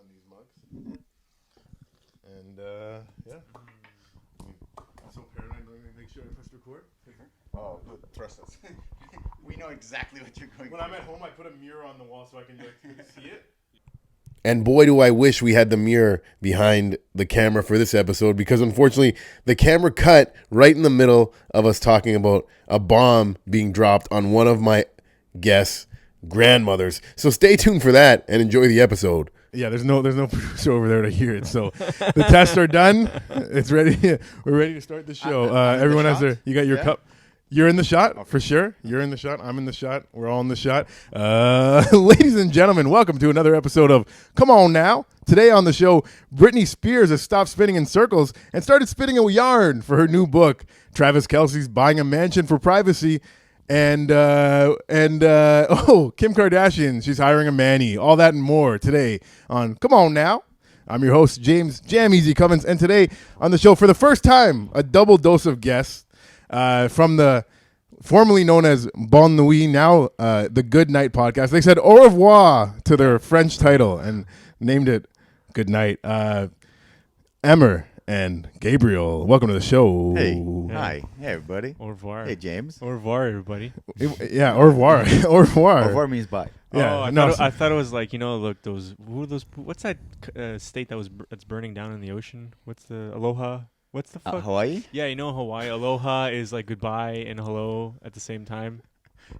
on these mugs. And yeah. I'm so paranoid. Let me make sure I push record. Oh, good. Trust us. We know exactly what you're going When to I'm do. at home, I put a mirror on the wall so I can see it. And boy, do I wish we had the mirror behind the camera for this episode, because unfortunately, the camera cut right in the middle of us talking about a bomb being dropped on one of my guests' grandmothers. So stay tuned for that and enjoy the episode. Yeah, there's no producer over there to hear it. So the tests are done. It's ready. We're ready to start the show. I'm in the Everyone has shot? you got your Yeah? cup. You're in the shot, for sure. You're in the shot. I'm in the shot. We're all in the shot. Ladies and gentlemen, welcome to another episode of Come On Now. Today on the show, Britney Spears has stopped spinning in circles and started spinning a yarn for her new book. Travis Kelce's buying a mansion for privacy. And Kim Kardashian, she's hiring a manny. All that and more today on Come On Now. I'm your host, James Jam Easy Cummins. And today on the show, for the first time, a double dose of guests. From the formerly known as Bonne Nuit, now the Good Night podcast. They said au revoir to their French title and named it Good Night. Emmer and Gabriel, welcome to the show. Hey. Hi. Hey, everybody. Au revoir. Hey, James. Au revoir, everybody. Yeah, au revoir. Au revoir. Au revoir means bye. Yeah, Oh, I thought it was like, look, what's that state that's burning down in the ocean? What's the Aloha? What's the fuck? Hawaii? Yeah, Hawaii. Aloha is like goodbye and hello at the same time.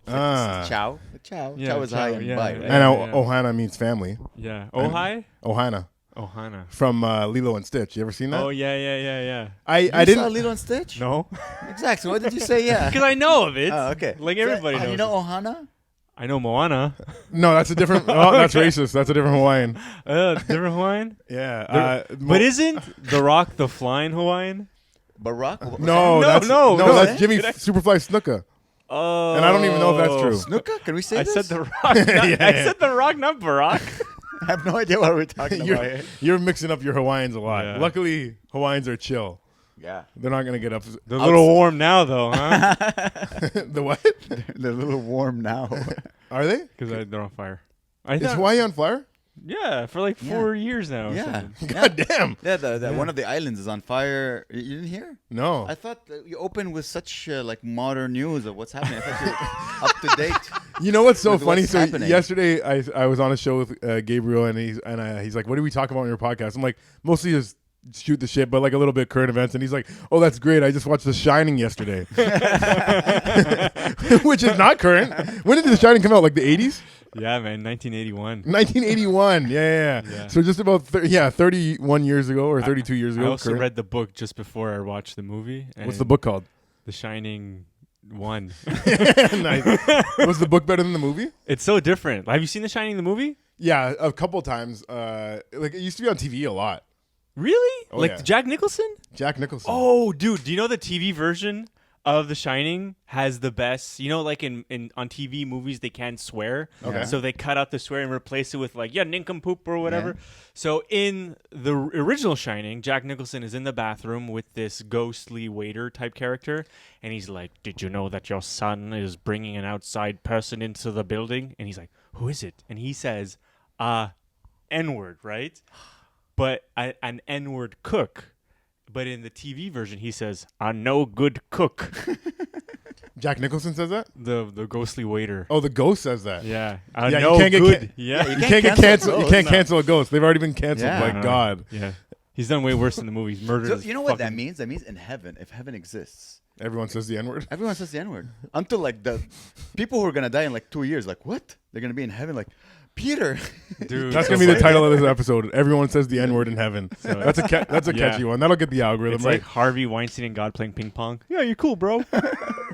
Ciao. Ciao. Yeah, Ciao is ciao, hi and yeah, bye, yeah. right? And Yeah. Ohana means family. Yeah. Ohai? Ohana Ohana. from Lilo and Stitch. You ever seen that? Oh, yeah. I You didn't. saw Lilo and Stitch? No? Exactly. Why did you say yeah? Because I know of it. Oh, okay. Like everybody knows You know it. Ohana? I know Moana. No, that's a different. Oh, that's racist. That's a different Hawaiian. Different Hawaiian? Yeah. But isn't The Rock the flying Hawaiian? Barack? No, that's no, that's eh? Jimmy Superfly Snuka. Oh. And I don't even know if that's true. Snuka? Can we say I this? said The Rock. I said The Rock, not Barack. I have no idea what we're talking about here. You're mixing up your Hawaiians a lot. Yeah. Luckily, Hawaiians are chill. Yeah. They're not going to get up. They're a little warm now, though, huh? The what? They're a little warm now. Are they? Because they're on fire. Is Hawaii on fire? Yeah, for like 4 years now. Or Yeah. something. God damn. Yeah, one of the islands is on fire. You didn't hear? No. I thought that you opened with such like modern news of what's happening. I thought you were up to date. You know what's so With funny? what's So happening. yesterday I was on a show with Gabriel, and he's like, "What do we talk about on your podcast?" I'm like, "Mostly just shoot the shit, but like a little bit current events." And he's like, "Oh, that's great. I just watched The Shining yesterday," which is not current. When did The Shining come out? Like the 80s? Yeah, man, 1981. 1981. Yeah. So just about 31 years ago or 32 years ago. I also current. read the book just before I watched the movie. What's and the book called? The Shining 1. Nice. Was the book better than the movie? It's so different. Have you seen The Shining, the movie? Yeah, a couple times. Like it used to be on TV a lot. Really? Oh, like yeah. Jack Nicholson? Jack Nicholson. Oh, dude, do you know the TV version of The Shining has the best? Like in on TV movies, they can't swear. Okay. So they cut out the swear and replace it with like, nincompoop or whatever. Yeah. So in the original Shining, Jack Nicholson is in the bathroom with this ghostly waiter type character. And he's like, "Did you know that your son is bringing an outside person into the building?" And he's like, "Who is it?" And he says, N-word, right? But an N-word cook. But in the TV version, he says, "A no good cook." Jack Nicholson says that? the ghostly waiter. Oh, the ghost says that. Yeah. Yeah, no you can't get good. Yeah, You can't get canceled. You can't No. cancel a ghost. They've already been canceled. Yeah. By God. Yeah. He's done way worse in the movies. Murdered. So his you know what that fucking- means? That means in heaven, if heaven exists, Everyone says the N word. everyone says the N-word. Until like the people who are gonna die in like 2 years, like what? They're gonna be in heaven, like Peter. Dude, That's so gonna be the funny. title of this episode. Everyone says the N word in heaven. So- That's a Yeah. catchy one. That'll get the algorithm It's right. like Harvey Weinstein and God playing ping pong. Yeah, you're cool, bro.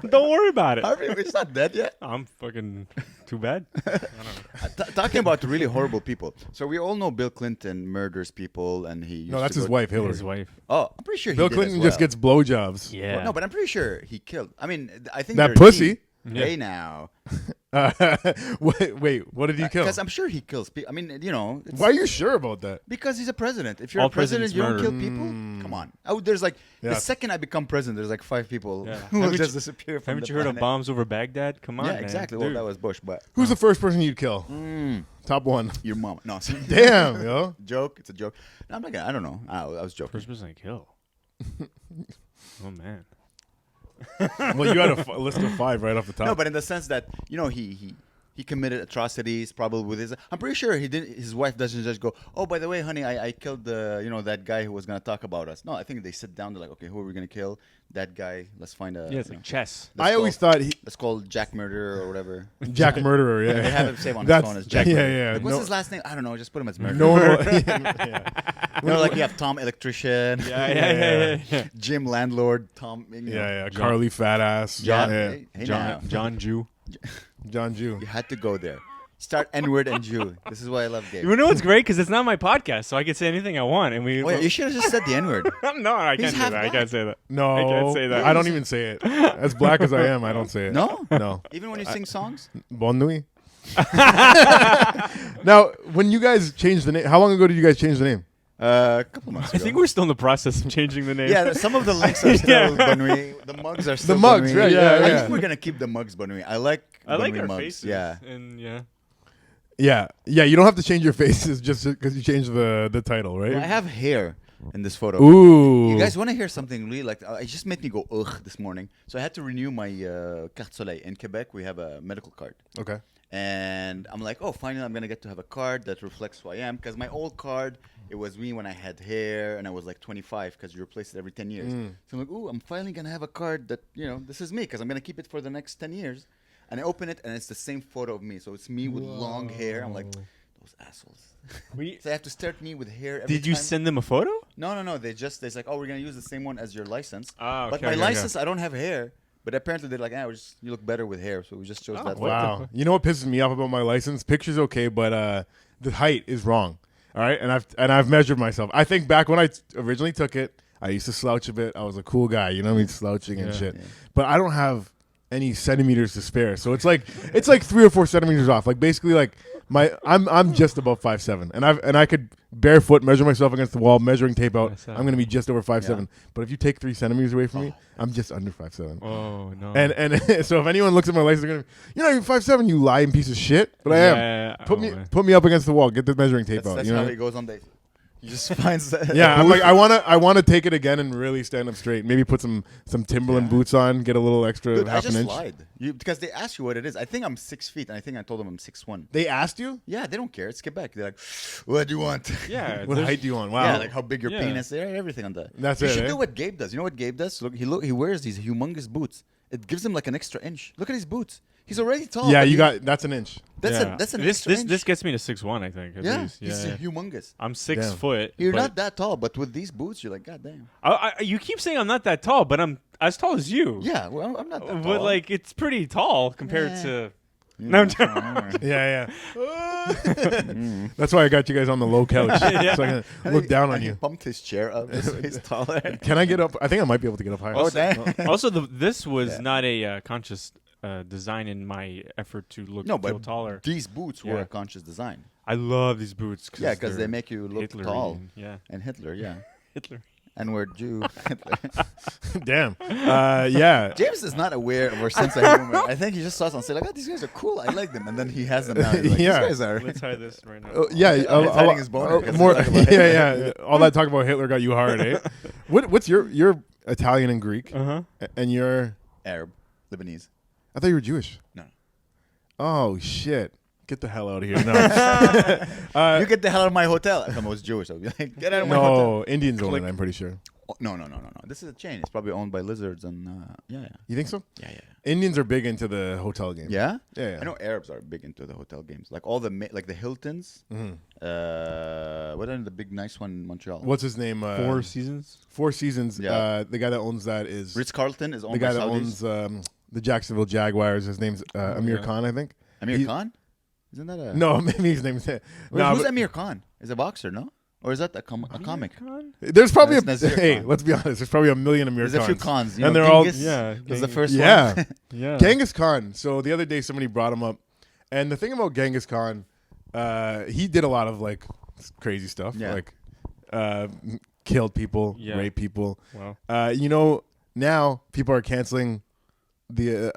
Don't worry about it. Harvey, it's not dead yet. I'm fucking too bad. I don't know. Talking about really horrible people. So we all know Bill Clinton murders people, and he. Used No, that's to his go- wife, Hillary. His wife. Oh, I'm pretty sure Bill he did Clinton as just well. gets blowjobs. Yeah. Well, no, but I'm pretty sure he killed. I mean, I think That they're pussy. Yeah. Hey now. Wait, what did he kill? Because I'm sure he kills people. I mean, you know. Why are you sure about that? Because he's a president. If you're All a president, presidents you don't murder. kill people. Come on. Oh, there's like Yeah. the second I become president, there's like 5 people Yeah. who will Haven't just you- disappear from Haven't the you heard of planet. bombs over Baghdad? Come on, Yeah, man. exactly. Well, Dude. that was Bush, but Who's the first person you'd kill? Top one. your mom. No, Damn, yo. joke. It's a joke. No, I'm not gonna. I don't know. I was joking. First person I kill. Oh man. Well, you had a list of 5 right off the top. No, but in the sense that you know he committed atrocities probably with his. I'm pretty sure he didn't. His wife doesn't just go, oh, by the way, honey, I killed the that guy who was gonna talk about us. No, I think they sit down. They're like, okay, who are we gonna kill? That guy. Let's find a. Yeah, it's like chess. I always thought he Let's call Jack Murderer or whatever. Jack Murderer. Yeah, They have him save on his That's- phone as Jack. Yeah, Murderer. yeah. Like, what's no, his last name? I don't know. Just put him as Murderer. no one will- yeah, You know, like you have Tom Electrician. Yeah. Jim Landlord. Tom. You know. yeah. Carly Fat Ass. John. Yeah. Hey now. John Jew. John Jew. You had to go there. Start N-word and Jew. This is why I love gays. You know what's great? Because it's not my podcast, so I can say anything I want. And we. Wait, you should have just said the N-word. No, I He's can't say half that. I black. can't say that. No, I can't say that. I don't even say it. As black as I am, I don't say it. No? No. Even when you sing songs? Bon nuit. Now, when you guys changed the name, how long ago did you guys change the name? A couple months I ago. think we're still in the process of changing the name. Yeah, some of the links are still Yeah. Banui. The mugs are still The mugs, Banui. right, yeah, I yeah. think we're going to keep the mugs Banui. I like our mugs. faces. Yeah. And yeah. Yeah. You don't have to change your faces just because you changed the title, right? I have hair in this photo. Ooh. You guys want to hear something really like it just made me go ugh this morning. So I had to renew my carte soleil. In Quebec, we have a medical card. Okay. And I'm like, oh, finally, I'm going to get to have a card that reflects who I am. Because my old card, it was me when I had hair and I was like 25 because you replace it every 10 years. So I'm like, ooh, I'm finally going to have a card that, this is me because I'm going to keep it for the next 10 years. And I open it and it's the same photo of me. So it's me with long hair. I'm like, those assholes. So I have to stare at me with hair every Did you time. send them a photo? No. They're like, oh, we're going to use the same one as your license. Ah, But okay, my okay, license, I don't have hair. But apparently they're like, you look better with hair. So we just chose that. Wow. You know what pisses me off about my license? Picture's okay, but the height is wrong. All right, and I've measured myself. I think back when I originally took it, I used to slouch a bit. I was a cool guy, you know what I mean, slouching and shit. Yeah. But I don't have any centimeters to spare, so it's like 3 or 4 centimeters off. Like basically, like I'm just above 5'7", and I could barefoot measure myself against the wall, measuring tape out. That's I'm gonna be just over 5'7". Yeah. But if you take 3 centimeters away from me, I'm just under 5'7". Oh no. And so if anyone looks at my license, they're gonna, you're 5'7", you lying piece of shit. But I am. Yeah, Put me up against the wall. Get the measuring tape That's, out. that's You how know? he goes on dates. He just finds that. Yeah, I'm like I wanna take it again and really stand up straight. Maybe put some Timberland boots on, get a little extra Dude, I half just an inch. lied. Because they ask you what it is. I think I'm 6 feet, and I think I told them I'm 6'1". They asked you Yeah, they don't care. It's Quebec. They're like, what do you want? yeah. what there's- height do you want? Wow, Yeah, like how big your Yeah. penis. They're everything on that. That's you it, should eh? do what Gabe does. You know what Gabe does? Look, he wears these humongous boots. It gives him like an extra inch. Look at his boots. He's already tall. yeah, but that's an inch. That's yeah. that's an this extra this inch. this gets me to 6'1", I think. At yeah, least. he's Yeah. humongous. I'm 6 Damn. foot. You're but not that tall, but with these boots, you're like, god damn. You keep saying I'm not that tall, but I'm as tall as you. Yeah, well, I'm not that tall. But like it's pretty tall compared Yeah. to. Yeah, No, I'm that's fine. Yeah. That's why I got you guys on the low couch, Yeah. so I can look down on And he you. pumped his chair up just so he's taller. Can I get up? I think I might be able to get up higher. Oh, damn. Also, this was Yeah. not a conscious design in my effort to look No, feel but taller. these boots were Yeah. a conscious design. I love these boots. Yeah, because they they're make you look Hitler-y tall. and- Yeah, And Hitler, yeah. Hitler. And we're Jew. Hitler. Damn. Yeah. James is not aware of our sense of humor. I think he just saw us and said, like, oh, these guys are cool. I like them. And then he has them now. He's like, Yeah. These guys are. Let's hide this right now. Yeah, He's hiding his boner because more. he's talking about Yeah. All that talk about Hitler got you hard, eh? What's your Italian and Greek, Uh-huh. and your? Arab, Lebanese. I thought you were Jewish. No. Oh shit! Get the hell out of here! No, You get the hell out of my hotel. If I was Jewish, I'd be like, get out of my hotel. no, Indians own it. I'm pretty sure. Oh, no. This is a chain. It's probably owned by lizards and yeah. You think so? Yeah. Indians are big into the hotel game. Yeah? Yeah. I know Arabs are big into the hotel games. Like all the like the Hiltons. What are the big nice one in Montreal? What's his name? Four Seasons. Four Seasons. Yeah. The guy that owns that is Ritz Carlton is the owned guy by that Saudis. owns the Jacksonville Jaguars. His name's Amir yeah. Khan, I think. Amir he- Khan? Isn't that a No, maybe his name's. Wait, No, who's but- Amir Khan? Is a boxer, no? Or is that a comic? Khan? There's probably That's Nazir hey, Khan. let's be honest. There's probably a million Amir There's a few Khans. cons. You And know, they're all- Genghis yeah, was the Genghis. first Yeah. one. Yeah. Genghis Khan. So the other day somebody brought him up, and the thing about Genghis Khan, he did a lot of like crazy stuff, Yeah. like killed people, Yeah. raped people. Wow. You know, now people are canceling the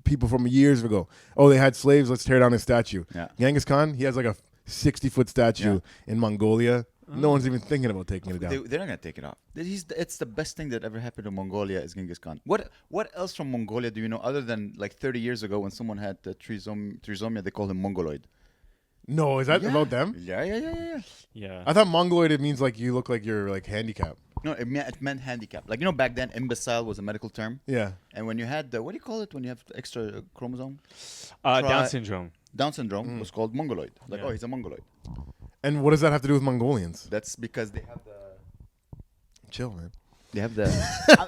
people from years ago. Oh, they had slaves. Let's tear down his statue. Yeah. Genghis Khan, he has like a 60-foot statue in Mongolia. No one's even thinking about taking it down. They're not gonna take it off. It's the best thing that ever happened to Mongolia is Genghis Khan. What else from Mongolia do you know other than like 30 years ago when someone had trisomia? They called him Mongoloid. No, is that Yeah. about them? Yeah. Yeah. I thought Mongoloid, it means like you look like you're like handicapped. No, it meant handicap. Like, you know, back then, imbecile was a medical term. Yeah. And when you had what do you call it when you have extra chromosome? Down syndrome. Down syndrome was called Mongoloid. Like, Yeah. oh, he's a Mongoloid. And what does that have to do with Mongolians? That's because they have the. Chill, man. They have the.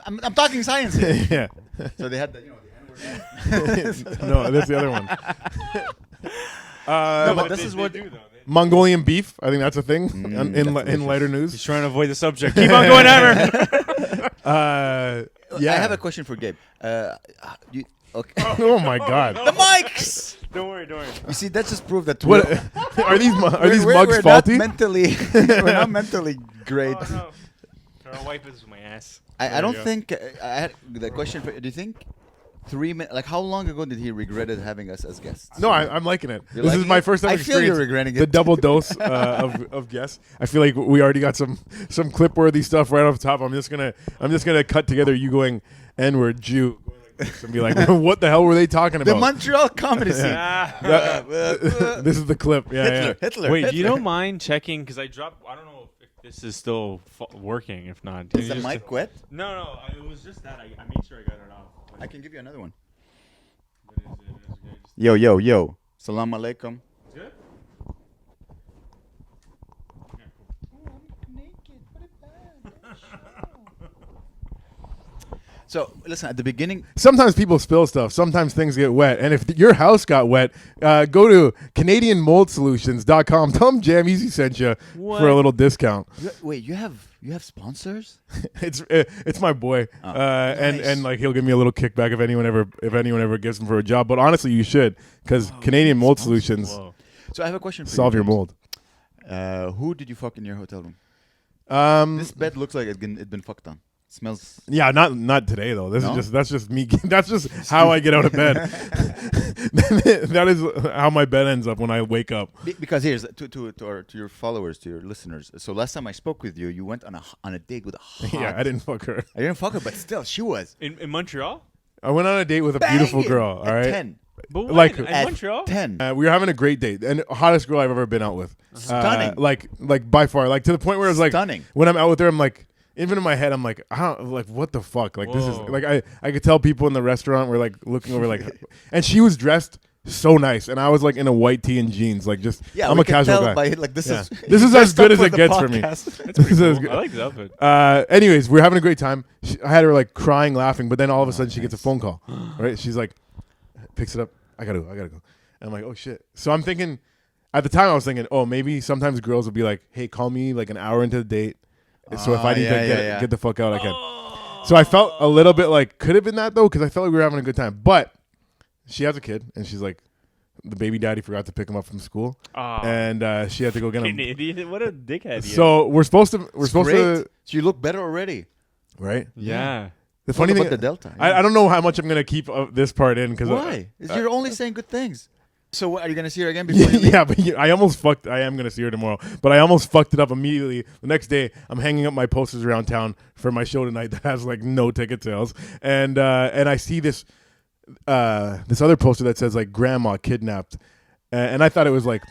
I'm talking science here. Yeah. So they had the, you know, the N-word. No, that's the other one. No, but But this they- is they what. do, though. Mongolian beef. I think that's a thing Mm, in that's in lighter He's news. trying to avoid the subject. Keep on going, Ever. Yeah. I have a question for Gabe. Okay. Oh my God. The mics. Don't worry. You see, that just proved that What are these? Are these mugs we're faulty? Not mentally, we're not mentally great. Oh, no. I'll wipe this with my ass. I don't you go. think I had the question. Do you think 3 minutes? Like, how long ago did he regretted having us as guests? No, I'm liking it. You're This is liking my it? first time I feel you're experiencing regretting the it. double dose of guests. I feel like we already got some clip worthy stuff right off the top. I'm just gonna cut together you going N-word Jew going like this and be like, what the hell were they talking The about? Montreal comedy scene. This is the clip. Yeah, Hitler. Wait, you Hitler. don't mind checking? Because I dropped. I don't know if this is still working. If not, Is the mic wet? No. It was just that. I made sure I got it off. I can give you another one. What is it? It's good. Yo. Salam alaikum. Good? So listen, at the beginning, Sometimes people spill stuff. Sometimes things get wet. And if your house got wet, go to CanadianMoldSolutions.com. Tell them Jam Easy sent you for a What? little discount. wait, you have sponsors? It's my boy, and nice. and like he'll give me a little kickback if anyone ever gives him for a job. But honestly, you should because Canadian Mold Solutions Whoa. So I have a question for solve you. your mold. Who did you fuck in your hotel room? Um, This bed looks like it's been fucked on. Smells. yeah, not today though. This No? is that's just me. That's just how I get out of bed. That is how my bed ends up when I wake up. Because here's to your followers, to your listeners. So last time I spoke with you, you went on a date with a hot. Yeah, I didn't fuck her. I didn't fuck her, but still, she was In Montreal? I went on a date with a beautiful banging girl. All at right, 10. But when? Like- In At Montreal? 10. we were having a great date, and hottest girl I've ever been out with. Stunning. Like by far, like to the point where it was like Stunning. when I'm out with her, I'm like. Even in my head, I'm like, I don't like what the fuck. Like this is Whoa. like I could tell people in the restaurant were like looking over like, and she was dressed so nice, and I was like in a white tee and jeans, like just Yeah, I'm we a can casual tell guy. by like this Yeah. is This is as good as it gets for me. That's This pretty is as cool. good. I like the outfit. Anyways, we're having a great time. I had her like crying, laughing, but then all of a sudden she gets a phone call. Right? She's like, picks it up. I gotta go. And I'm like, oh shit. So I'm thinking, at the time I was thinking, oh maybe sometimes girls will be like, hey, call me like an hour into the date. So if I need to get the fuck out, I can. So I felt a little bit like, could have been that though, because I felt like we were having a good time. But she has a kid, and she's like, the baby daddy forgot to pick him up from school, and she had to go get An him. idiot. What a dickhead. So we're supposed to, Great. to, So you look better already. right? yeah. The funny Talk thing, about the Delta. I don't know how much I'm gonna keep this part in because Why? You're only saying good things. So what, are you gonna see her again before you leave? yeah, but I almost fucked. I am gonna see her tomorrow, but I almost fucked it up immediately. The next day, I'm hanging up my posters around town for my show tonight that has like no ticket sales, and I see this other poster that says like "Grandma kidnapped," and I thought it was like,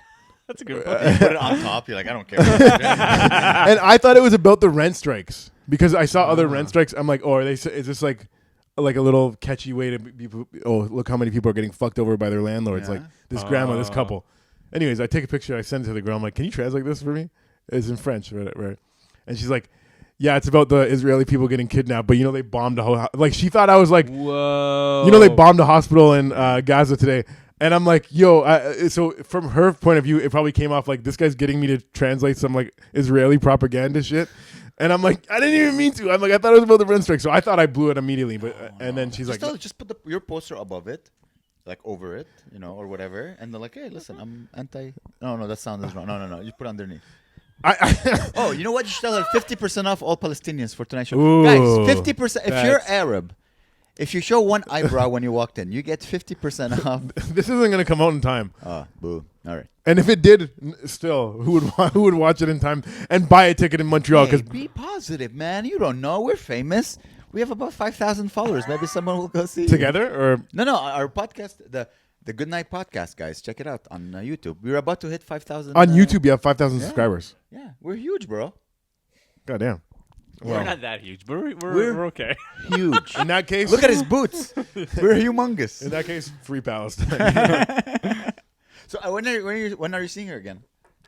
That's a good You point. put it on top. You're like, I don't care. and I thought it was about the rent strikes because I saw other rent strikes. I'm like, oh, are they? Is this like a little catchy way to be? Oh, look how many people are getting fucked over by their landlords. Yeah. Like this grandma, this couple. Anyways, I take a picture. I send it to the girl. I'm like, can you translate this for me? It's in French, right? And she's like, yeah, it's about the Israeli people getting kidnapped. But they bombed a whole. Like she thought I was like, Whoa. they bombed a hospital in Gaza today. And I'm like, yo, so from her point of view, it probably came off like this guy's getting me to translate some like Israeli propaganda shit. And I'm like, I didn't even mean to. I'm like, I thought it was about the rent strike. So I thought I blew it immediately. But and then she's like, just put your poster above it, like over it, or whatever. And they're like, hey, listen, I'm anti. No, that sound is wrong. No. You put underneath. Oh, you know what? You should tell her 50% off all Palestinians for tonight's show. Ooh, Guys, 50%. If you're that's- Arab, if you show one eyebrow when you walked in, you get 50% off. this isn't gonna come out in time. Oh, boo. All right. And if it did, still, who would watch it in time and buy a ticket in Montreal? Hey, Because be positive, man. You don't know. We're famous. We have about 5,000 followers. Maybe someone will go see. together or No. Our podcast, the Good Night Podcast, guys. Check it out on YouTube. We're about to hit 5,000. on YouTube, you have 5,000 yeah. subscribers. Yeah, we're huge, bro. Goddamn. We're not that huge, but We're- we're okay. Huge. In that case, Look at his boots. We're humongous. In that case, free Palestine. So when are you seeing her again?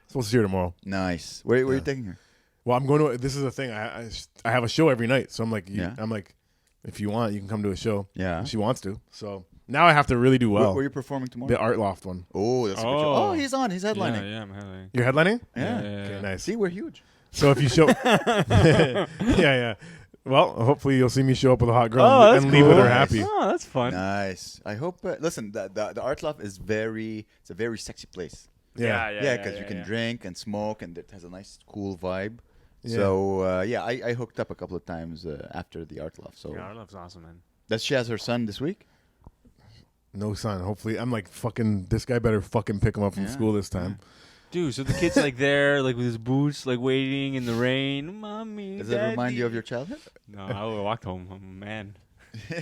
Supposed to see her tomorrow. Nice. Where are you taking her? Well, I'm going to. This is the thing. I have a show every night, so I'm like, Yeah. I'm like, if you want, you can come to a show. Yeah. If she wants to. So now I have to really do well. Where are you performing tomorrow? The Art Loft one. Oh, that's a good show. Oh. Oh, he's on. He's headlining. Yeah, I'm headlining. You're headlining? Yeah. Okay, nice. See, we're huge. So if you show, yeah. Well, hopefully you'll see me show up with a hot girl Oh, and, that's leave with her cool. happy. Oh, that's fun. Nice. I hope. Listen, the Art Loft is it's a very sexy place. Yeah. Yeah, because you can drink and smoke, and it has a nice, cool vibe. Yeah. So I hooked up a couple of times after the Art Loft. So Yeah, our love's awesome, man. does she has her son this week? No son. Hopefully, I'm like fucking. This guy better fucking pick him up from Yeah. school this time. Dude, so the kid's like there, like with his boots, like waiting in the rain. Mommy, Does that remind you of Daddy." your childhood? No, I would walk home. I'm a man.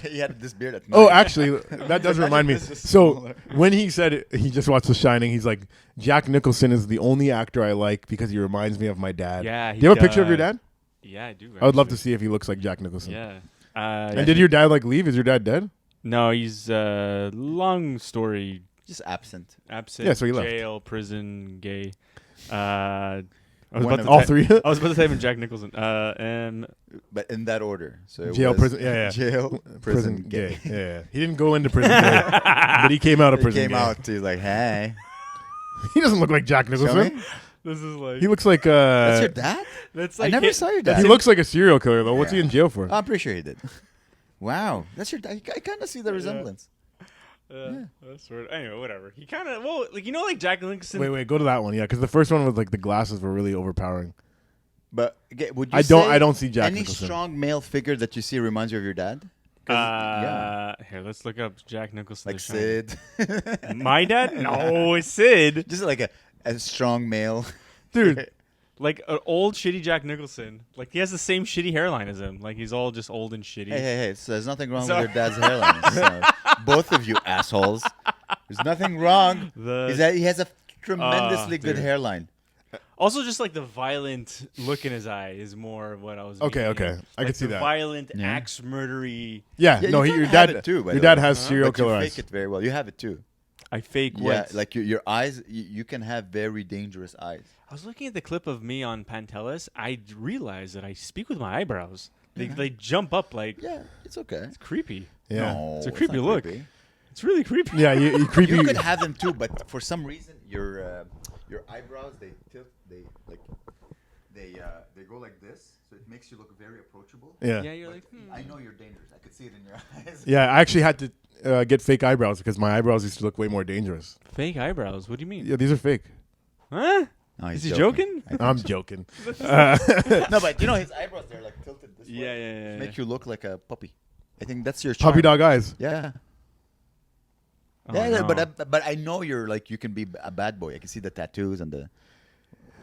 He had this beard at night. Oh, actually, that does remind me. This is So similar. when he said he just watched The Shining, he's like, Jack Nicholson is the only actor I like because he reminds me of my dad. Yeah. Do you have a picture of your dad? Yeah, I do. I would love to actually. see if he looks like Jack Nicholson. Yeah. And did your dad like leave? Is your dad dead? No, he's long story. Just absent. Absent. Yeah, so he left. Jail, prison, gay. I was One about of to All type- three? I was about to type in Jack Nicholson. And But in that order. So it Jail, was prison. Yeah. Jail, prison, gay. Yeah. He didn't go into prison gay, but he came out of He prison came gay. out. He's like, hey. He doesn't look like Jack Show Nicholson. me. this is like He looks like That's your dad? that's I like never hit- saw your he dad. looks like a serial killer though. What's he Yeah. in jail for? I'm pretty sure he did. Wow. That's your dad. I kind of see the resemblance. That's weird. Anyway, whatever. He kind of like like Jack Nicholson. Wait, go to that one. Yeah, because the first one was like the glasses were really overpowering. But would you I don't- say I don't see Jack any Nicholson. strong male figure that you see reminds you of your dad? 'Cause, yeah. Here, let's look up Jack Nicholson. Like The Shining. Sid. My dad? No, it's Sid. Just like a strong male. Dude, Like an old shitty Jack Nicholson. Like he has the same shitty hairline as him. Like he's all just old and shitty. Hey. So there's nothing wrong So- with your dad's hairline. So, both of you assholes. There's nothing wrong. He has a tremendously good dude. hairline. Also, just like the violent look in his eye is more of what I was. Okay, meaning okay. here. I can Like see the that. Violent, Yeah. axe murdery. yeah, Yeah, no, you your kinda have dad it too, by your the dad way. has serial But you killer fake eyes. it very well. You have it too. I fake Yeah, what? like your eyes. You can have very dangerous eyes. I was looking at the clip of me on Pantelis. I realized that I speak with my eyebrows. They jump up like Yeah, it's okay. it's creepy. Yeah. No, It's a it's creepy not look. creepy. It's really creepy. Yeah, you creepy. You could have them too, but for some reason your eyebrows they tilt. They go like this, so it makes you look very approachable. yeah. Yeah, you're But like. I know you're dangerous. I could see it in your eyes. Yeah, I actually had to get fake eyebrows because my eyebrows used to look way more dangerous. Fake eyebrows. What do you mean? Yeah, these are fake. Huh? No, Is he's he joking? I'm joking. No, but you know his eyebrows they're like tilted this way. Yeah. Make you look like a puppy. I think that's your Puppy charm. dog eyes. Yeah. Oh, Yeah, no. but I know you're like you can be a bad boy. I can see the tattoos and the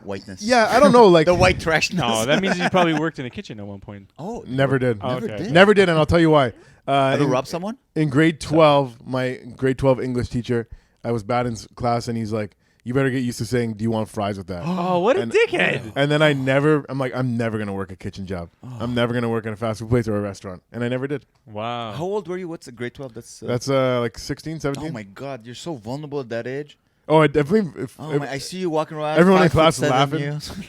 whiteness. Yeah, I don't know. Like, the white trashness. No, that means you probably worked in a kitchen at one point. Oh, never did. Oh, Never okay. did. Never did, and I'll tell you why. Ever In- rob someone? in grade 12, my grade 12 English teacher, I was bad in class, and he's like, "You better get used to saying, 'Do you want fries with that?'" Oh, what a And- dickhead! And then I'm like, I'm never gonna work a kitchen job. I'm never gonna work in a fast food place or a restaurant, and I never did. Wow. How old were you? What's the grade 12? That's Like 16, 17. oh my god, you're so vulnerable at that age. Oh, I definitely. Oh my, I see you walking around. everyone in 5'7" class was laughing.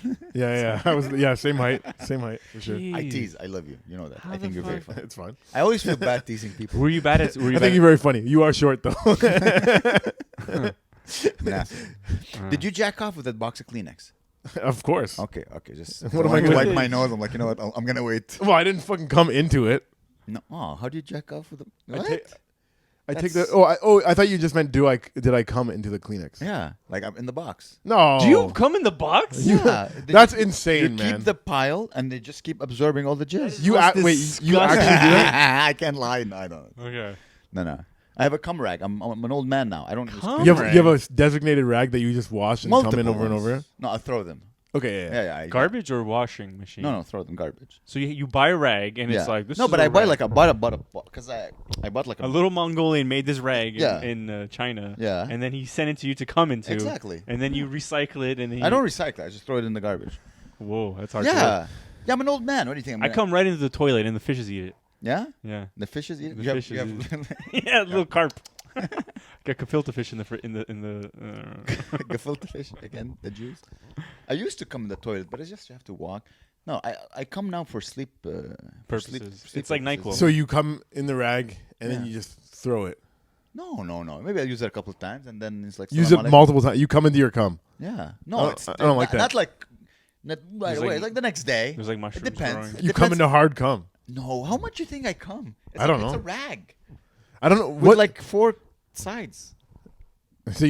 you. yeah. I was same height for sure. Jeez. I tease. I love you. You know that. How I think the you're very fuck? funny. It's fine. I always feel bad teasing people. Were you bad at? Were you I bad think you're very funny. You are short though. Nasty. Did you jack off with that box of Kleenex? Of course. Okay. Just What am I to gonna wipe do? my nose. I'm like, you know what? I'm gonna wait. Well, I didn't fucking come into it. No. Oh, how do you jack off with the? I What? take- I take That's- the. I thought you just meant did I come into the Kleenex? Yeah, like I'm in the box. No. Do you come in the box? Yeah, That's you insane, man. keep the pile, and they just keep absorbing all the jizz. You Most wait. You disgusting. actually do it? I can't lie. No, I don't. Okay. No. I have a cum rag. I'm an old man now. I don't. use Cum cum You have, rag. you have a designated rag that you just wash and come in Multiple over and ones. over. No, I throw them. Okay, yeah. Yeah. Garbage or washing machine? No, throw them garbage. So you buy a rag and Yeah. it's like this. No, is but a I buy rag. like I bought because I bought like a little Mongolian made this rag Yeah. in China. Yeah. And then he sent it to you to come into. Exactly. And then you recycle it and then I don't recycle. I just throw it in the garbage. Whoa, that's hard. Yeah. I'm an old man. What do you think? I come right into the toilet and the fishes eat it. Yeah. Yeah. The fishes eat it. The You have- fishes you have- Yeah, little carp. Got gefilte fish in the gefilte fish again. The juice. I used to come in the toilet, but it's just you have to walk. No, I come now for sleep Purposes. sleep It's like purposes. NyQuil. So you come in the rag and then Yeah. you just throw it. No. Maybe I use it a couple of times, and then it's like Use salam it alaikum. multiple times. You come into your cum. Yeah. I No, don't- it's I don't like that. Not like not right There's away. like- Like the next day. there's like It mushrooms depends. growing. It You come depends. into hard cum. No, how much you think I come? It's I don't It's know. a rag I don't know with what. like 4 sides. So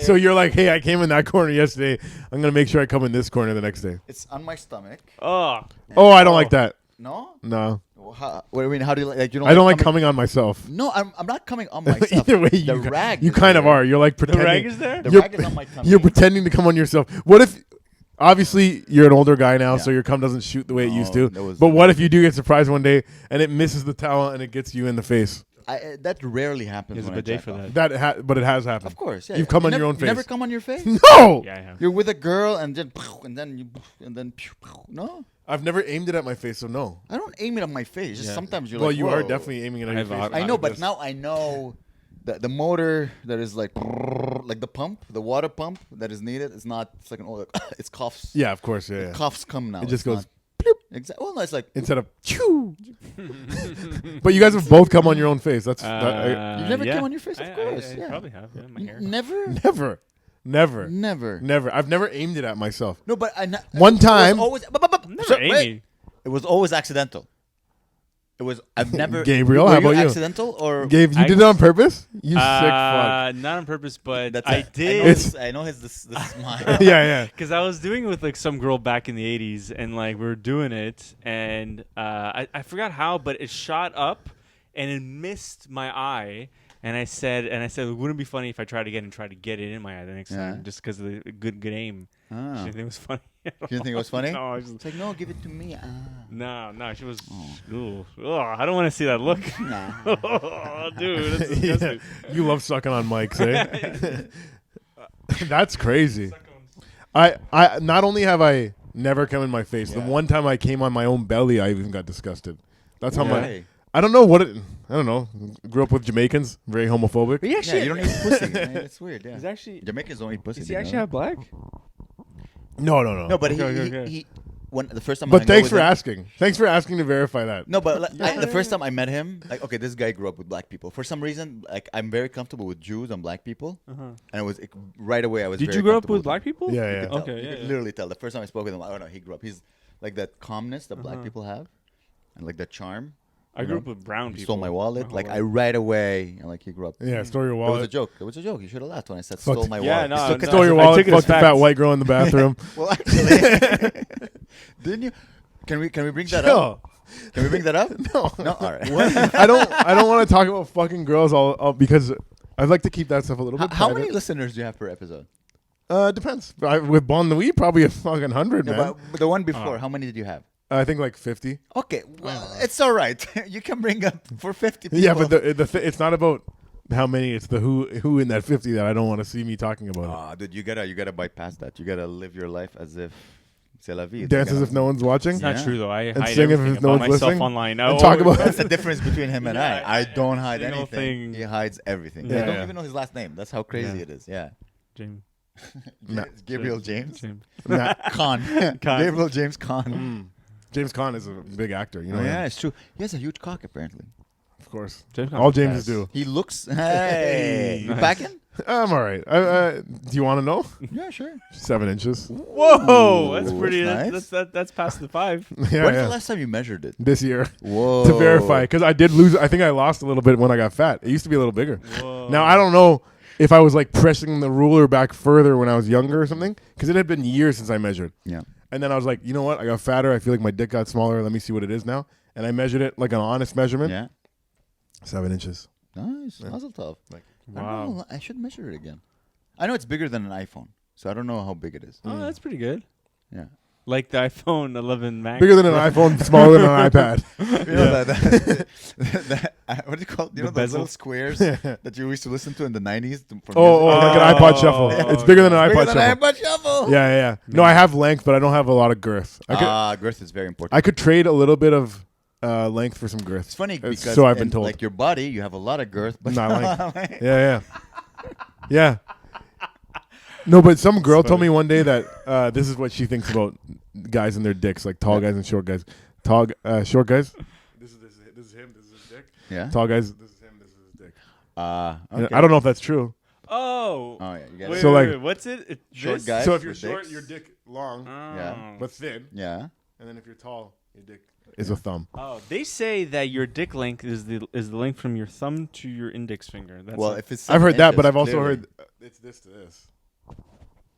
so you're like, hey, I came in that corner yesterday. I'm gonna make sure I come in this corner the next day. It's on my stomach. Oh. Oh, I don't like that. No. No, Well, what do you mean? How do you like? You don't? I don't like coming on myself. No, I'm not coming on myself. Either way, the you rag. you is kind of there. are. You're like The pretending. rag is there? The You're- rag is on my tummy. You're pretending to come on yourself. What if? Obviously, you're an older guy now, Yeah. so your cum doesn't shoot the way it used to. that was- But what if you do get surprised one day and it misses the towel and it gets you in the face? That rarely happens. There's a when I bidet jack for off. that. But it has happened. Of course, yeah. You've come on never, your own you Never face. come on your face. No, Yeah, I have. You're with a girl and then no. I've never aimed it at my face, so no. I don't aim it on my face. Just Yeah. sometimes you're Well, like, you are whoa. definitely aiming it at your I've face. out- I know, like but this. now I know the motor that is like the pump, the water pump that is needed. It's not. It's like an oil. It's coughs. Yeah, of course, yeah. yeah. Coughs come now. It just It's goes not- Exactly. Well, no, it's like instead of choo. But you guys have both come on your own face. That's You've never yeah. come on your face, of course, I yeah. probably have. Yeah, my hair. never, never. never. I've never aimed it at myself. No, but One time- it was always, Never Amy. It was always accidental. It was. I've never. Gabriel, were how you about you? accidental or? Gabe, you I- did it on purpose? You sick fuck. Not on purpose, but That's I it. did. I know his the smile. Yeah. Because I was doing it with like some girl back in the 80s, and like we were doing it, and I forgot how, but it shot up, and it missed my eye, and I said, wouldn't it be funny if I tried again and tried to get it in my eye the next Yeah. time, just because of the good aim. Ah. She didn't think it was funny. You didn't think it was funny? No, I was It's like, no, give it to me. no, she was. Ooh, I don't want to see that look. Nah. Oh, dude, that's Yeah. disgusting. You love sucking on mics, eh? That's crazy. I not only have I never come in my face, the Yeah. one time I came on my own belly, I even got disgusted. That's how Why? I don't know what it. I don't know. Grew up with Jamaicans, very homophobic. But he Yeah, actually, you don't eat pussy. It's weird. Yeah. He's actually. Jamaicans don't eat pussy. Does do he you actually know? have black? No. No, but Okay. he when the first time. I But hung out thanks with for him- asking. Thanks for asking to verify that. No, but like, the first time I met him, like, okay, this guy grew up with black people. For some reason, like, I'm very comfortable with Jews and black people, and it was right away. I was. Did very you grow up comfortable with black people? Yeah, You yeah. could tell. Okay, You yeah, could yeah. literally tell. The first time I spoke with him, I don't know. He grew up. He's like that calmness that black people have, and like that charm. I grew up with brown He people. stole my wallet. whole Like life. I right away, and like he grew up. Yeah, stole your It was a wallet. joke. It was a joke. You should have laughed when I said Fucked- stole my Yeah, wallet. no, He took it no. Stole your I wallet. took it as Fucked the fat facts. white girl in the bathroom. Well, actually, didn't you? Can we bring that up? Chill. Can we bring that up? No. No. All right. I don't want to talk about fucking girls all because I'd like to keep that stuff a little bit How private. many listeners do you have per episode? Depends. With Bon Nuit, probably a fucking 100, man. No, but the one before, how many did you have? I think like 50. Okay, well, it's all right. You can bring up for 50 people. Yeah, but it's not about how many. It's the who in that 50 that I don't want to see me talking about. Ah, dude, you gotta bypass that. You gotta live your life as if c'est la vie. It. Dance as if no one's watching. It's not Yeah. true though. I And hide sing if everything no about one's myself listening? online. And talk about- That's the difference between him and Yeah, I. I don't hide single anything. thing. He hides everything. Yeah, I don't yeah. even know his last name. That's how crazy Yeah. it is. Yeah. James. Nah. Gabriel James Nah. Khan. Gabriel James Khan. James Caan is a big actor. You know. Oh, yeah, him? it's true. He has a huge cock apparently. Of course. James All Conner's Jameses fast. do. He looks. Hey, you Nice. packing? I'm all right. Do you want to know? Yeah, sure. 7 inches. Whoa, that's Ooh, pretty. that's That's past the 5. Yeah, When's yeah. the last time you measured it? This year Whoa. to verify, because I did lose. I think I lost a little bit when I got fat. It used to be a little bigger. Whoa. Now I don't know if I was like pressing the ruler back further when I was younger or something, because it had been years since I measured. Yeah. And then I was like, you know what? I got fatter. I feel like my dick got smaller. Let me see what it is now. And I measured it like an honest measurement. Yeah. 7 inches. Nice. Mazel tov. I don't Wow. know, I should measure it again. I know it's bigger than an iPhone, so I don't know how big it is. Oh, that's pretty good. Yeah. Like the iPhone 11 Max. Bigger than an iPhone, smaller than an iPad. You know what do you call it? You The know those little bezel? squares that you used to listen to in the 90s? Oh, like an iPod Shuffle. Oh, It's bigger than an Bigger iPod than Shuffle. iPod Shuffle. Yeah, yeah, yeah. No, I have length, but I don't have a lot of girth. Girth is very important. I could trade a little bit of length for some girth. It's funny because so I've been in, told. like your body, you have a lot of girth, but Not not length. Yeah, yeah. Yeah. No, but some girl told me one day that this is what she thinks about guys and their dicks, like tall guys and short guys. Short guys. This is him. This is his dick. Yeah. Tall guys. This is him. This is his dick. Okay. I don't know if that's true. Oh. Oh yeah, you got Wait, it. So, wait, like- wait, what's it? Short This? guy. So Guys if you're with short, dicks? your dick long Oh. but thin, Yeah. and then if you're tall, your dick is a thumb. Oh, they say that your dick length is the length from your thumb to your index finger. That's Well, it. if it's I've heard that, but inches, I've also clearly. heard it's this to this.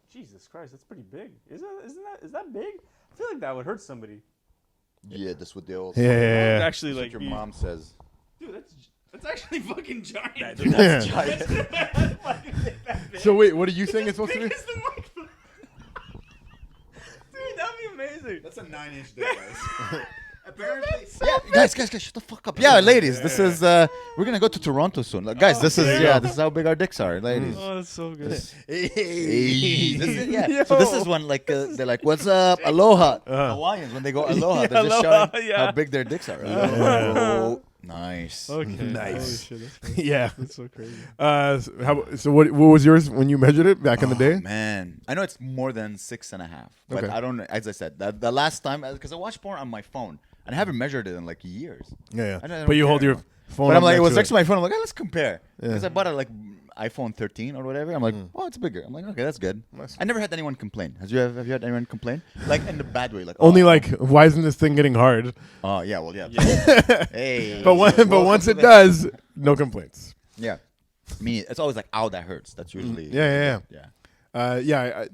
Jesus Christ, that's pretty big. Is that big? I feel like that would hurt somebody. Yeah, that's what the old. Yeah, yeah, yeah. Actually, That's like what your mom says. dude, that's actually fucking giant. Yeah. Giant. Fucking that big. So wait, what are you saying it's supposed to Big be? as the microphone. Dude, that'd be amazing. That's a 9-inch dick, guys. Apparently, guys, shut the fuck up. Yeah, ladies, this is we're gonna go to Toronto soon. Like, guys, this is this is how big our dicks are, ladies. Oh, that's so good. Hey, this is, yeah. Yo. So this is when like they're like, "What's up, aloha?" Uh-huh. Hawaiians when they go aloha, Yeah, they're just aloha, showing yeah. how big their dicks are. Oh, nice. Okay. Nice. Holy shit, that's crazy. Yeah. That's so crazy. So what was yours when you measured it back in the Oh, day? man, I know it's more than 6.5, but Okay. I don't. As I said, the last time because I watched porn on my phone and I haven't measured it in like years. Yeah, I yeah. don't But you care hold your anymore. phone. But up I'm like, it was to next to my phone. I'm like, let's compare. Yeah. Because I bought a like iPhone 13 or whatever. I'm like, oh, it's bigger. I'm like, okay, that's good. Nice. I never had anyone complain. Have you had anyone complain? Like in the bad way, like Only oh, like, why isn't this thing getting hard? oh yeah, well yeah. Hey, But welcome once to it the- does, no complaints. yeah. Me, it's always like, ow, that hurts. That's usually Yeah.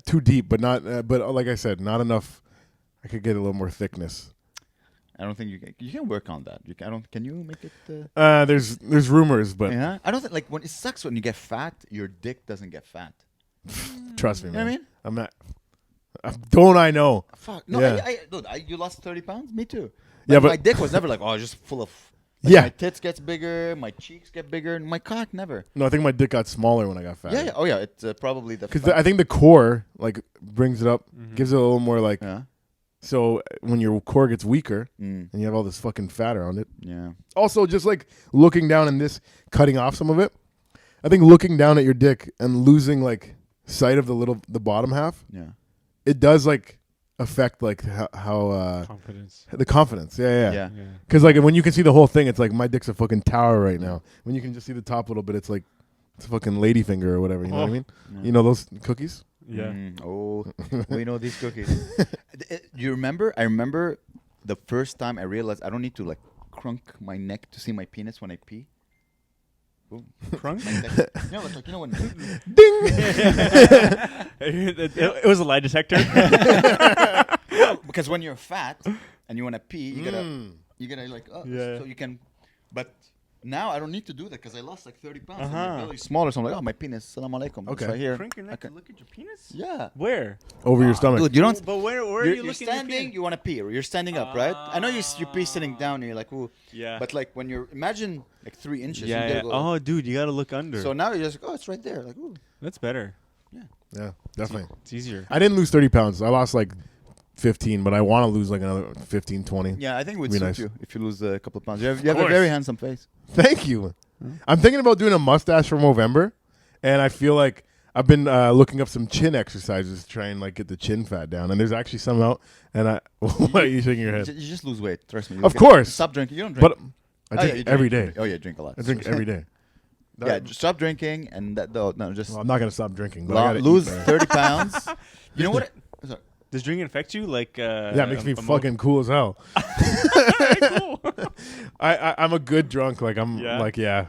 Too deep, but not. But like I said, not enough. I could get a little more thickness. I don't think you can work on that. Can you make it? There's rumors, but Yeah, I don't think like when it sucks when you get fat, your dick doesn't get fat. trust me, You know man. what I mean? I'm not. Don't I know? Fuck no, Yeah. dude, you lost 30 pounds. Me too. Yeah, Like, but- my dick was never like just full of. Like, Yeah. my tits gets bigger, my cheeks get bigger, and my cock never. No, I think my dick got smaller when I got fat. Yeah. Oh yeah, it's probably the. Because fat- I think the core like brings it up, gives it a little more like. Yeah. So when your core gets weaker Mm, and you have all this fucking fat around it. yeah. Also, just like looking down and this cutting off some of it, I think looking down at your dick and losing like sight of the bottom half, Yeah. it does like affect like how Confidence. the confidence. Yeah. Yeah. Yeah. Because like when you can see the whole thing, it's like my dick's a fucking tower right now. When you can just see the top a little bit, it's like it's a fucking ladyfinger or whatever. You know what I mean? Yeah. You know those cookies? Yeah. Oh, we know these cookies. You remember? I remember the first time I realized I don't need to like crunk my neck to see my penis when I pee. Ooh. Crunk? My neck. Like you know when. Ding! It was a lie detector. Because when you're fat and you want to pee, you gotta like Yeah. so you can. But now I don't need to do that because I lost like 30 pounds. And Uh-huh. my belly's smaller, so I'm like, oh, my penis. Salam alaikum. Okay. It's right here. Crank your I neck to can- look at your penis? Yeah. Where? Over your stomach. Dude, you don't. But where are You're, you you're looking at your standing, penis? you want to pee, or you're standing up, right? I know you pee sitting down, and you're like, ooh. Yeah. But like when you're, imagine like 3 inches. Yeah, you yeah. gotta go. Oh, dude, you gotta look under. So now you're just like, oh, it's right there. Like, ooh. That's better. Yeah, definitely. It's easier. I didn't lose 30 pounds. I lost like 15, but I want to lose like another 15, 20. Yeah, I think it would Be suit nice. you if you lose a couple of pounds. You have a course. very handsome face. Thank you. I'm thinking about doing a mustache for Movember, and I feel like I've been looking up some chin exercises to try and like get the chin fat down. And there's actually some out. And why are you shaking your head? You just lose weight. Trust me. Of course. Stop drinking. You don't drink. But I drink you every drink. day. Oh yeah, drink a lot. I drink every day. Yeah, just stop drinking and that. No, just Well, I'm not gonna stop drinking. But I gotta lose eat better. 30 pounds. You know what? Sorry. Does drinking affect you? Like, Yeah, it makes me fucking cool as hell. cool. I'm a good drunk. Like I'm Yeah? like yeah.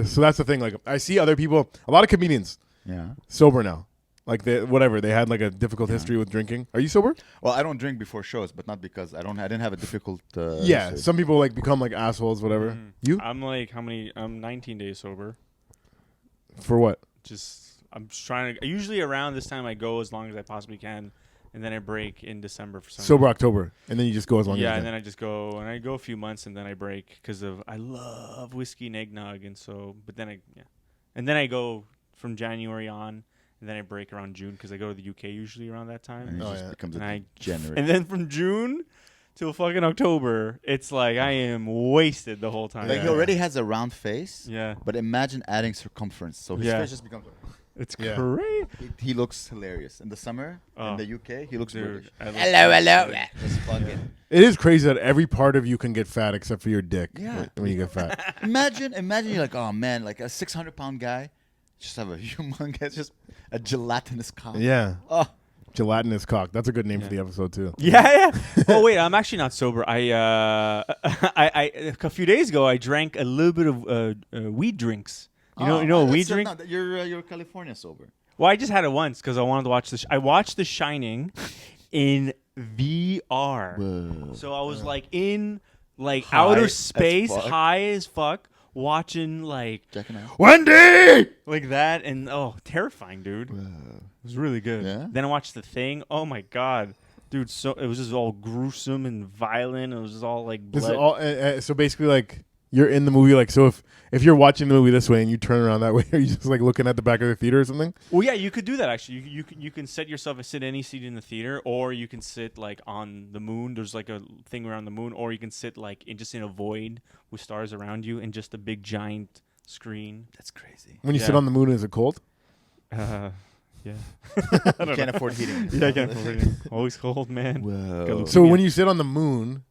So that's the thing. Like I see other people. A lot of comedians Yeah. sober now. Like they had like a difficult history with drinking. Are you sober? Well, I don't drink before shows, but not because I didn't have a difficult. Yeah. history. Some people like become like assholes. Whatever. You I'm like, I'm 19 days sober. for what? I'm just trying to. Usually around this time I go as long as I possibly can, and then I break in December for some. Sober October, and then you just go as long as you Yeah, can. and then I just go and I go a few months and then I break because I love whiskey and eggnog and and then I go from January on and then I break around June because I go to the UK usually around that And time. it Oh, just yeah. becomes And a I degenerate. and then from June till fucking October, it's like I am wasted the whole time. Like he Yeah. already has a round face. Yeah, But imagine adding circumference, so his Yeah. face just becomes. it's Yeah. crazy. He looks hilarious in the summer. Oh. In the UK, he looks Dude, British. I love Hello. that. Just fucking. It is crazy that every part of you can get fat except for your dick. Yeah. When you get fat. Imagine you're like, oh man, like a 600-pound guy, just have a humongous, just a gelatinous cock. Yeah. Oh, Gelatinous cock. That's a good name for the episode too. Yeah. Oh wait, I'm actually not sober. A few days ago I drank a little bit of weed drinks. You know what weed drink? No, you're California sober. Well, I just had it once because I wanted to watch I watched The Shining in VR. Whoa. So I was like in like High outer as space, fuck. high as fuck, watching like Checking out. Wendy. that, and terrifying, dude. It was really good. Yeah? Then I watched The Thing. Oh my god, dude! So it was just all gruesome and violent. It was just all like This is blood. all. So basically, like you're in the movie. Like so, if you're watching the movie this way and you turn around that way, are you just like looking at the back of the theater or something? Well, yeah, you could do that actually. You can set yourself sit any seat in the theater, or you can sit like on the moon. There's like a thing around the moon, or you can sit like in a void with stars around you and just a big giant screen. That's crazy. When you Yeah. sit on the moon, is it cold? Yeah. You can't afford heating. Yeah, I can't afford it. Always cold, man. Whoa. So Yeah. when you sit on the moon,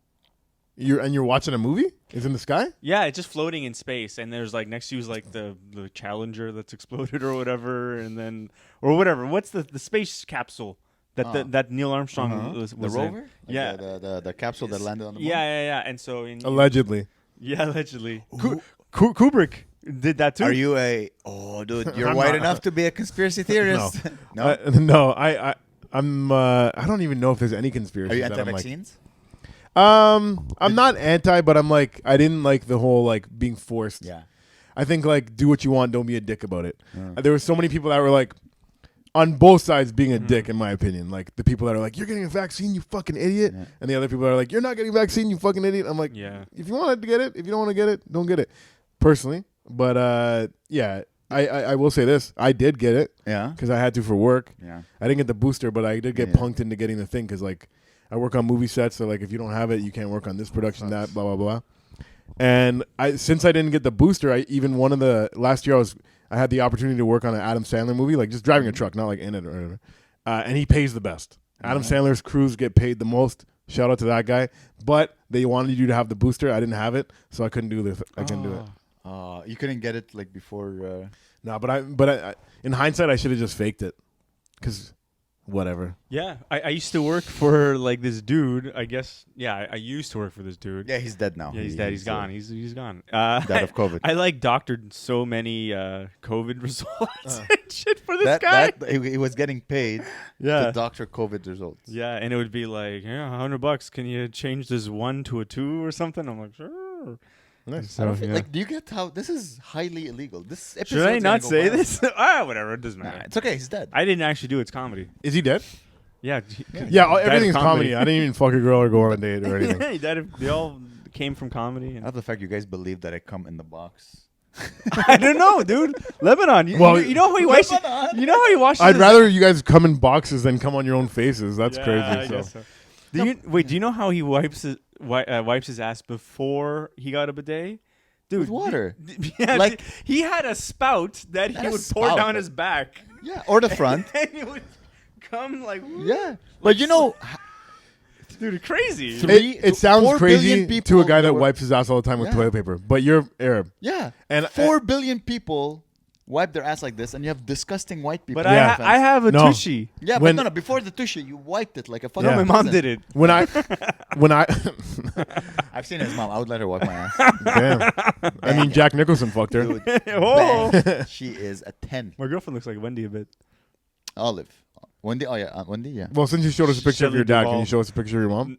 you're watching a movie? Is in the sky? Yeah, it's just floating in space, and there's like next to you is like the Challenger that's exploded or whatever, and then or whatever. What's the space capsule that that Neil Armstrong was the in? rover? Like Yeah. The capsule that landed on the moon? Yeah. And so Allegedly. yeah, allegedly, Kubrick did that too. Are you dude, you're I'm white not. enough to be a conspiracy theorist? No. No, I'm. I don't even know if there's any conspiracy. Are you that I'm like, anti-vaccines? I'm not anti, but I'm like I didn't like the whole like being forced. Yeah. I think like do what you want, don't be a dick about it. There were so many people that were like on both sides being a dick, in my opinion. Like the people that are like, "You're getting a vaccine, you fucking idiot," and the other people that are like, "You're not getting a vaccine, you fucking idiot." I'm like, Yeah. if you wanted to get it, if you don't want to get it, don't get it. Personally, but yeah, I will say this: I did get it Yeah. because I had to for work. Yeah. I didn't get the booster, but I did get Yeah. punked into getting the thing because like I work on movie sets, so like if you don't have it, you can't work on this production, that blah blah blah. And since I didn't get the booster, one of the last year I had the opportunity to work on an Adam Sandler movie, like just driving a truck, not like in it or whatever. And he pays the best. Adam Sandler's crews get paid the most. Shout out to that guy. But they wanted you to have the booster. I didn't have it, so I couldn't do this. I couldn't do it. You couldn't get it like before. No, but I in hindsight, I should have just faked it, because whatever. Yeah, I used to work for like this dude. I guess I used to work for this dude. Yeah, he's dead now. Yeah, he's dead. He's gone. He's gone. Died of COVID. I like doctored so many COVID results and shit for this guy. He was getting paid Yeah. to doctor COVID results. Yeah, and it would be like, yeah, $100. Can you change this 1 to a 2 or something? I'm like, sure. Nice. So, yeah. Like, do you get how this is highly illegal? This episode Should I not say this? Whatever. It doesn't Nah, matter. it's okay. He's dead. I didn't actually do it. It's comedy. Is he dead? Yeah. Yeah, Died of everything's comedy. I didn't even fuck a girl or go on a date or anything. He died of- they all came from comedy. I And love the fact you guys believe that I come in the box. I don't know, dude. Lebanon. Well, You know how he washes. Lebanon. You know how he washes. I'd his- rather you guys come in boxes than come on your own faces. That's Yeah, crazy. I guess so. Do you know how he wipes his ass before he got a bidet? Dude, With water. Yeah, Like- he had a spout that he Not a would pour spout, down but- his back. Yeah, or the front. And it would come like Yeah, but you know, Dude, crazy. It sounds 4 crazy billion to a people guy that were- wipes his ass all the time with Yeah. toilet paper, but you're Arab. Yeah. And- 4 billion people wipe their ass like this, and you have disgusting white people. But in Yeah. the fence. I have a No. tushy. Yeah, when- but no, before the tushy, you wiped it like a fucking. Yeah. My mom peasant. did it. When I I've seen his mom. I would let her wipe my ass. damn, I mean Jack Nicholson fucked her. Dude, Oh. bang. She is a 10. My girlfriend looks like Wendy a bit. Olive. Wendy. Oh yeah, Wendy. Yeah. Well, since you showed us a picture of Shelley your dad, can Duvall. you show us a picture of your mom?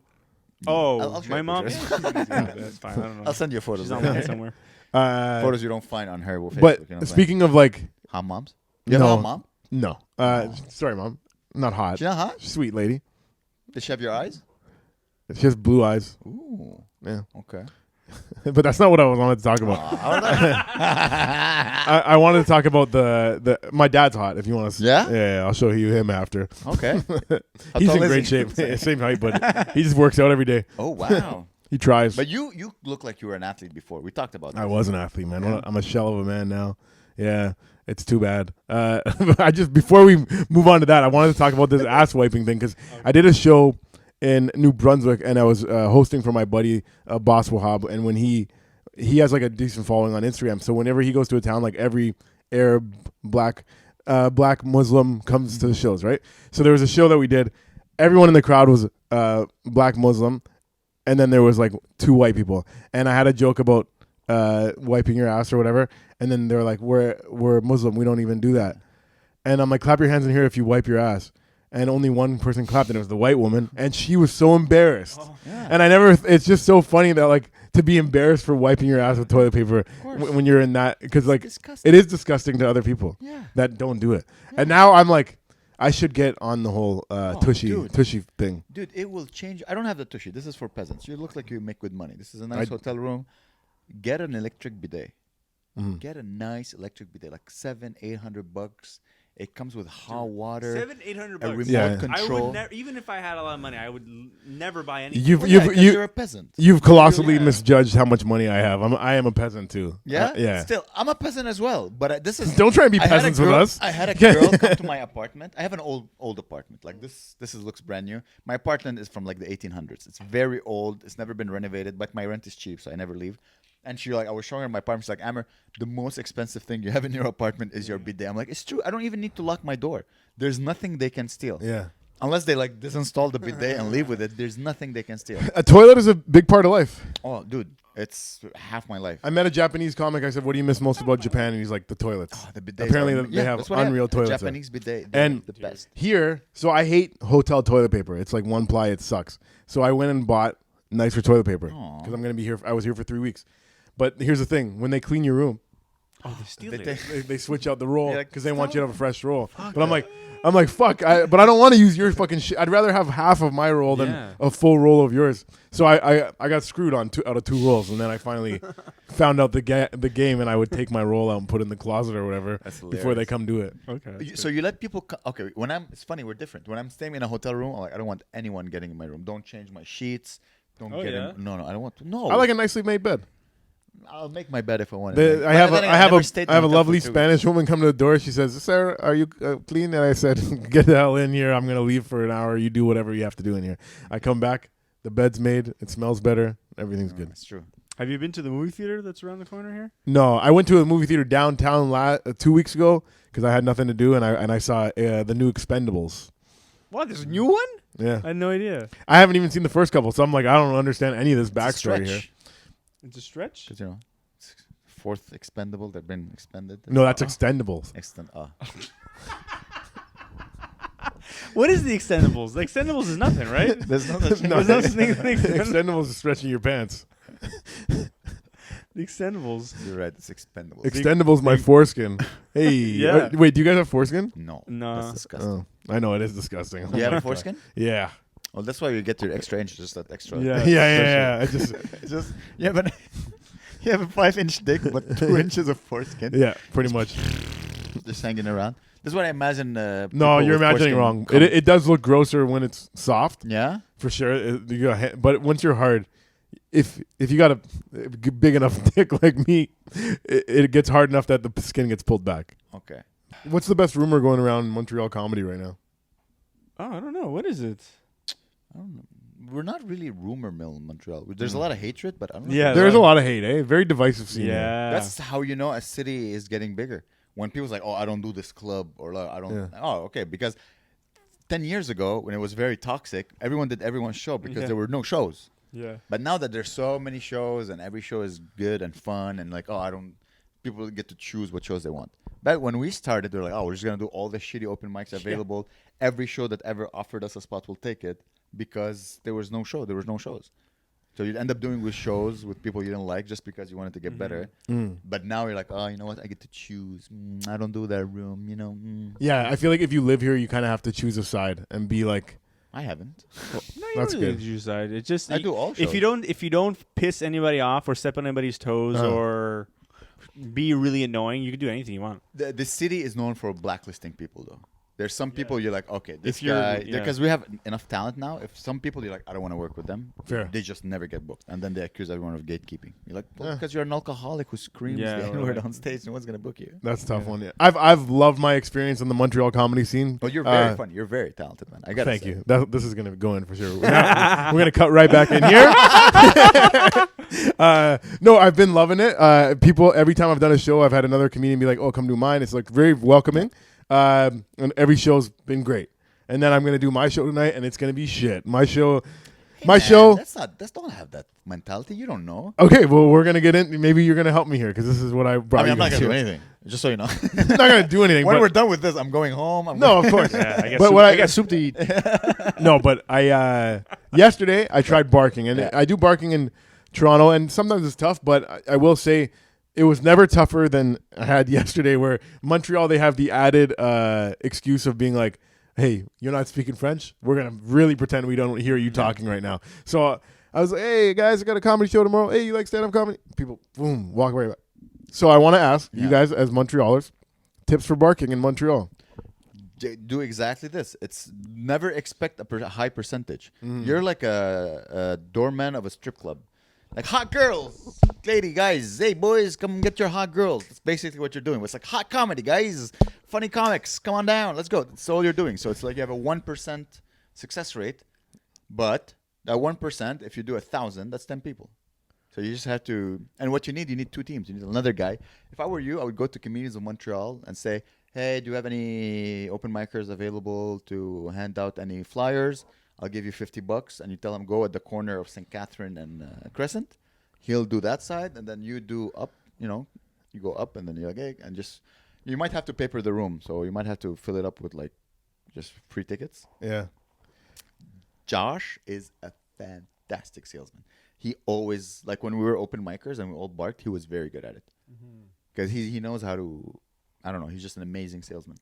Oh, I'll show my you mom. pictures. That's fine. I don't know. I'll send you photos. She's online somewhere. Photos you don't find on her. Facebook, But you know what I'm saying? speaking of like, hot moms. You have a No. hot mom? no, sorry, mom, not hot. She's not hot? Sweet lady. Does she have your eyes? She has blue eyes. Ooh. Yeah, Okay. but that's not what I wanted to talk about. I wanted to talk about the my dad's hot. If you want to, Yeah? yeah, I'll show you him after. Okay. How He's tall in is great he? shape, same height, but he just works out every day. Oh wow. He tries. But you look like you were an athlete before. We talked about that. I was an athlete, man. I'm a shell of a man now. Yeah, it's too bad. I just before we move on to that, I wanted to talk about this ass wiping thing because I did a show in New Brunswick and I was hosting for my buddy Boss Wahab, and when he has like a decent following on Instagram, so whenever he goes to a town, like every Arab, black Muslim comes to the shows, right? So there was a show that we did. Everyone in the crowd was black Muslim, and then there was like 2 white people, and I had a joke about wiping your ass or whatever, and then they're like, we're Muslim, we don't even do that, and I'm like, clap your hands in here if you wipe your ass, and only one person clapped, and it was the white woman, and she was so embarrassed, and I never, it's just so funny that like to be embarrassed for wiping your ass with toilet paper when you're in that, because like disgusting. it is disgusting to other people Yeah. that don't do it, and now I'm like, I should get on the whole tushy dude. thing. Dude, it will change. I don't have the tushy. This is for peasants. You look like you make good money. This is a nice hotel room. Get an electric bidet. Mhm. Get a nice electric bidet, like $700-800. It comes with hot water. $700-800 A remote Yeah. control. even if I had a lot of money, I would never buy anything. You're a peasant. You've colossally Yeah. misjudged how much money I have. I am a peasant too. Yeah? Yeah. Still, I'm a peasant as well. But this is. Don't try and be I had a peasants with girl- us. I had a girl come to my apartment. I have an old apartment. Like this looks brand new. My apartment is from like the 1800s. It's very old. It's never been renovated, but my rent is cheap, so I never leave. And I was showing her my apartment. She's like, Amr, the most expensive thing you have in your apartment is your bidet. I'm like, it's true. I don't even need to lock my door. There's nothing they can steal. Yeah. Unless they like disinstall the bidet and leave with it, there's nothing they can steal. A toilet is a big part of life. Oh, dude, it's half my life. I met a Japanese comic. I said, "What do you miss most about Japan?" And he's like, "The toilets." The bidets Apparently, are- they have that's what I unreal The toilets. there. Japanese bidet, they're And the best. here, so I hate hotel toilet paper. It's like one ply. It sucks. So I went and bought nicer toilet paper Aw. because I'm gonna be here. I was here for 3 weeks. But here's the thing: when they clean your room, Oh, they steal They it. take- they switch out the roll You're like, because they want you to have a fresh roll. But I'm like, fuck. But I don't want to use your fucking shit. I'd rather have half of my roll than Yeah. a full roll of yours. So I got screwed on out of 2 rolls, and then I finally found out the game, and I would take my roll out and put it in the closet or whatever That's before they hilarious. come do it. Okay. So you let people okay, it's funny, we're different. When I'm staying in a hotel room, I'm like, I don't want anyone getting in my room. Don't change my sheets. Don't Oh, get yeah? in. No, I don't want to. No. I like a nicely made bed. I'll make my bed if I want I have never a stayed in I have a hotel for lovely 2 weeks. Spanish woman come to the door. She says, "Sir, are you clean?" And I said, "Get the hell in here. I'm gonna leave for an hour. You do whatever you have to do in here." I come back. The bed's made. It smells better. Everything's good. That's true. Have you been to the movie theater that's around the corner here? No, I went to a movie theater downtown 2 weeks ago because I had nothing to do, and I saw the new Expendables. What? There's a new one? Yeah, I had no idea. I haven't even seen the first couple, so I'm like, I don't understand any of this backstory here. It's a stretch? Because, it's fourth expendable. They've been expended. No, that's Extendables. What is the extendables? The extendables is nothing, right? There's no such thing. There's no such thing as extendables. Extendables is stretching your pants. The extendables. You're right. It's expendable. Extendables, my foreskin. Hey, Yeah. wait, do you guys have foreskin? No. No. That's disgusting. Oh, I know it is disgusting. You have a foreskin? Yeah. Well, that's why you get your extra inch, just that extra. Yeah. Yeah. I just It's just you have a 5-inch dick, but 2 inches of foreskin. yeah, pretty much. Just hanging around. This is what I imagine. No, people you're with imagining foreskin wrong. come- It does look grosser when it's soft, Yeah. for sure. But once you're hard, if you got a big enough dick like me, it gets hard enough that the skin gets pulled back. Okay. What's the best rumor going around in Montreal comedy right now? Oh, I don't know. What is it? I don't know. we're not really rumor mill in Montreal. There's a lot of hatred, but I don't know. Yeah, There's a lot of hate, eh? Very divisive scene. here. Yeah. That's how you know a city is getting bigger. When people's like, "Oh, I don't do this club," or like, "I don't." Yeah. Oh, okay. Because 10 years ago, when it was very toxic, everyone did everyone's show because Yeah. there were no shows. Yeah. But now that there's so many shows and every show is good and fun and like, people get to choose what shows they want. But when we started, they're like, oh, we're just gonna do all the shitty open mics available. Every show that ever offered us a spot will take it because there was no show. There was no shows. So you'd end up doing with shows with people you didn't like just because you wanted to get better. But now you're like, oh, you know what? I get to choose. I don't do that room. Yeah, I feel like if you live here, you kind of have to choose a side and be like, I haven't. No, you That's don't really good. decide. It's just I do all if you shows. don't piss anybody off or step on anybody's toes Uh-huh. or be really annoying, you can do anything you want. The city is known for blacklisting people, though. There's some people you're like, okay, this If you're- guy, yeah. because we have enough talent now. If some people you're like, I don't want to work with them, Fair. they just never get booked, and then they accuse everyone of gatekeeping. You're like, well, Yeah. because you're an alcoholic who screams Yeah, the N-word right. on stage, no one's gonna book you. that's a tough one. Yeah. I've loved my experience in the Montreal comedy scene. But you're very funny. You're very talented, man. I got Thank you. This is going to go in for sure. We're going to cut right back in here. No, I've been loving it. People, every time I've done a show, I've had another comedian be like, oh, come do mine. It's like very welcoming. And every show's been great. And then I'm going to do my show tonight, and it's going to be shit. My show. That's don't have that mentality. You don't know. Okay, well, we're going to get in. Maybe you're going to help me here because this is what I brought I'm not you gonna do guys anything. Just so you know. here. I'm not going to do anything. When but we're done with this, I'm going home. no, of course. Yeah, I guess. But soup, what I I- got soup to eat. No, but I yesterday I tried barking, and Yeah. I do barking in Toronto, and sometimes it's tough. But I will say it was never tougher than I had yesterday. Where Montreal, they have the added excuse of being like, "Hey, you're not speaking French. We're gonna really pretend we don't hear you talking right now." So I was like, "Hey guys, I got a comedy show tomorrow. Hey, you like stand-up comedy?" People, boom, walk away. So I want to ask you Yeah. guys as Montrealers, tips for barking in Montreal. Do exactly this. It's never expect a high percentage. Mm-hmm. You're like a doorman of a strip club. Like hot girls, lady guys, hey boys, come get your hot girls. That's basically what you're doing. It's like hot comedy, guys, funny comics. Come on down, let's go. That's all you're doing. So it's like you have a 1% success rate, but that 1%, if you do 1,000, that's 10 people. So you just have to. And what you need 2 teams. You need another guy. If I were you, I would go to comedians of Montreal and say, hey, do you have any open micers available to hand out any flyers? I'll give you $50, and you tell him go at the corner of St. Catherine and Crescent. He'll do that side, and then you do up. You go up, and then you're like, hey, and just you might have to paper the room, so you might have to fill it up with like just free tickets. Yeah. Josh is a fantastic salesman. He always like when we were open micers and we all barked. He was very good at it because he knows how to. I don't know. He's just an amazing salesman.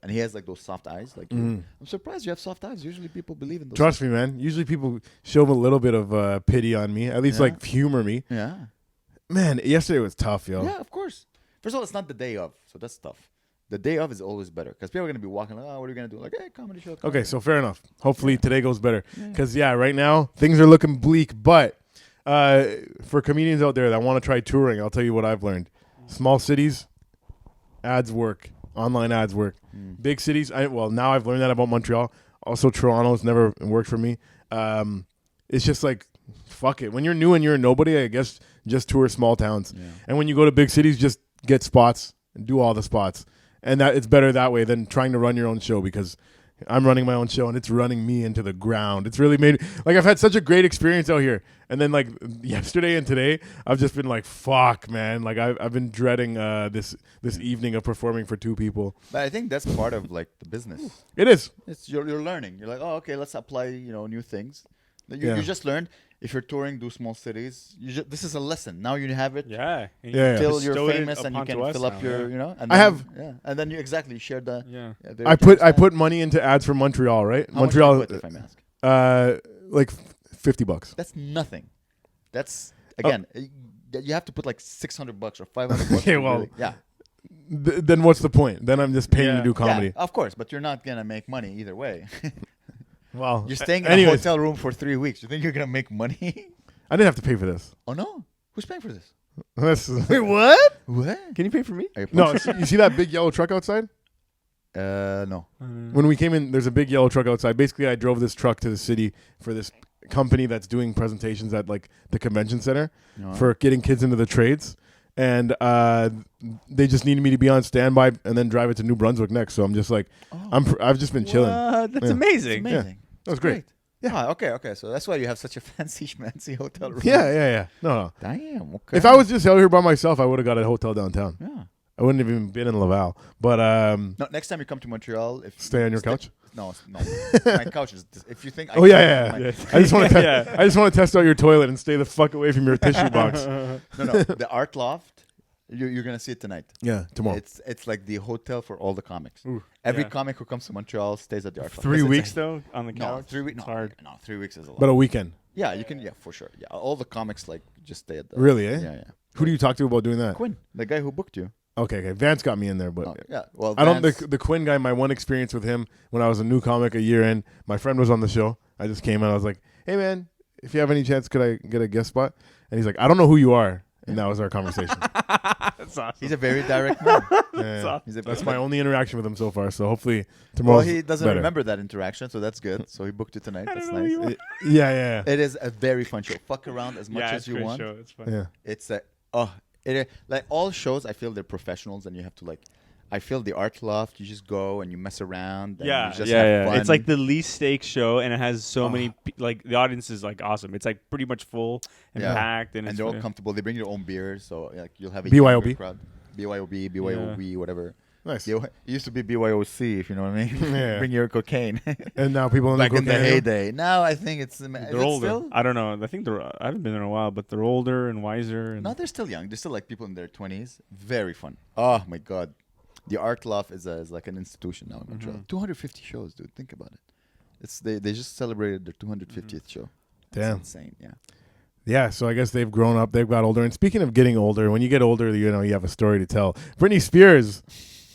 And he has like those soft eyes. Like I'm surprised you have soft eyes. Usually people believe in those. Trust me, man. Usually people show a little bit of pity on me, at least Yeah. like humor me. Yeah. Man, yesterday was tough, yo. Yeah, of course. First of all, it's not the day of, so that's tough. The day of is always better because people are gonna be walking like, oh, what are you gonna do? Like, hey, comedy show. Okay, so fair enough. Hopefully today goes better. Because, yeah, right now things are looking bleak. But for comedians out there that want to try touring, I'll tell you what I've learned. Small cities, ads work. Online ads work. Big cities, now I've learned that about Montreal. Also, Toronto's never worked for me. It's just like, fuck it. When you're new and you're a nobody, I guess just tour small towns. Yeah. And when you go to big cities, just get spots and do all the spots. And that it's better that way than trying to run your own show because I'm running my own show and it's running me into the ground. It's really made like I've had such a great experience out here. And then like yesterday and today, I've just been like, fuck, man. Like I've been dreading this evening of performing for 2 people. But I think that's part of like the business. It is. It's you're learning. You're like, oh, okay, let's apply new things. Yeah. You just learned. If you're touring, do small cities. This is a lesson. Now you have it. Yeah. Yeah, yeah. Till you're Bestow it famous and you upon can to us fill up now, your, yeah. and I then, have- and then you exactly share the. Yeah. their I tips. put money into ads for Montreal, right? How much Montreal, you put, if I may ask? like $50. That's nothing. That's again, you have to put like $600 or $500. Okay, well, yeah. Then what's the point? Then I'm just paying Yeah. to do comedy. Yeah, of course, but you're not gonna make money either way. Well, You're staying in a anyways, hotel room for 3 weeks. You think you're gonna make money? I didn't have to pay for this. Oh no, who's paying for this? What? What? Can you pay for me? Are you No, you see that big yellow truck outside? No. When we came in, there's a big yellow truck outside. Basically, I drove this truck to the city for this company that's doing presentations at like the convention center No. for getting kids into the trades, and they just needed me to be on standby and then drive it to New Brunswick next. So I'm just like, I've just been chilling. What? That's Yeah. amazing. Amazing. That was great. Yeah. Okay. So that's why you have such a fancy hotel room. Yeah. No. Damn. Okay. If I was just out here by myself, I would have got a hotel downtown. Yeah. I wouldn't have even been in Laval. But No. Next time you come to Montreal, if stay on your couch. No. My couch is. If you think. Oh yeah. Yeah. I just want to. Yeah. I just want to test out your toilet and stay the fuck away from your tissue box. No. The Art Loft. You're gonna see it tonight. Yeah, tomorrow. It's like the hotel for all the comics. Ooh, Every yeah. comic who comes to Montreal stays at the Art Loft. 3 That's weeks insane. though on the No, couch. 3 weeks. It's No, hard. no, 3 weeks is a lot. But a weekend. Yeah, you can. Yeah, for sure. Yeah, all the comics like just stay at the. Really, eh? Yeah. Who do you talk to about doing that? Quinn, the guy who booked you. Okay. Vance got me in there, but Oh, yeah. Well, I don't. Vance- The Quinn guy. My one experience with him when I was a new comic a year in. My friend was on the show. I just came and I was like, "Hey man, if you have any chance, could I get a guest spot?" And he's like, "I don't know who you are." And that was our conversation. That's awesome. He's a very direct man. Yeah. He's a That's my only interaction with him so far. So hopefully tomorrow. Well, he doesn't better. remember that interaction, so that's good. So he booked you tonight. That's don't know nice. you. Yeah. It is a very fun show. Fuck around as much yeah, as it's a you great want. show. It's fun. Yeah. It's a like all shows. I feel they're professionals, and you have to like. I feel the Art Loft. You just go and you mess around. And Yeah, you just yeah, have yeah. fun. It's like the least stakes show, and it has so many. Like the audience is like awesome. It's like pretty much full and Yeah. packed, and it's they're all fun. comfortable. They bring their own beers, so like you'll have a BYOB? younger crowd. BYOB, whatever. Nice. It used to be BYOC, if you know what I mean. Yeah. Bring your cocaine. And now people in Back in the cocaine. heyday. Now I think it's They're older. I don't know. I think I haven't been there in a while, but they're older and wiser. And No, they're still young. They're still like people in their 20s. Very fun. Oh my god, the Art Loft is like an institution now in Montreal. 250 shows, dude. Think about it. It's they just celebrated their 250th show. Damn. It's insane. Yeah. Yeah, so I guess they've grown up. They've got older. And speaking of getting older, when you get older, you know, you have a story to tell. Britney Spears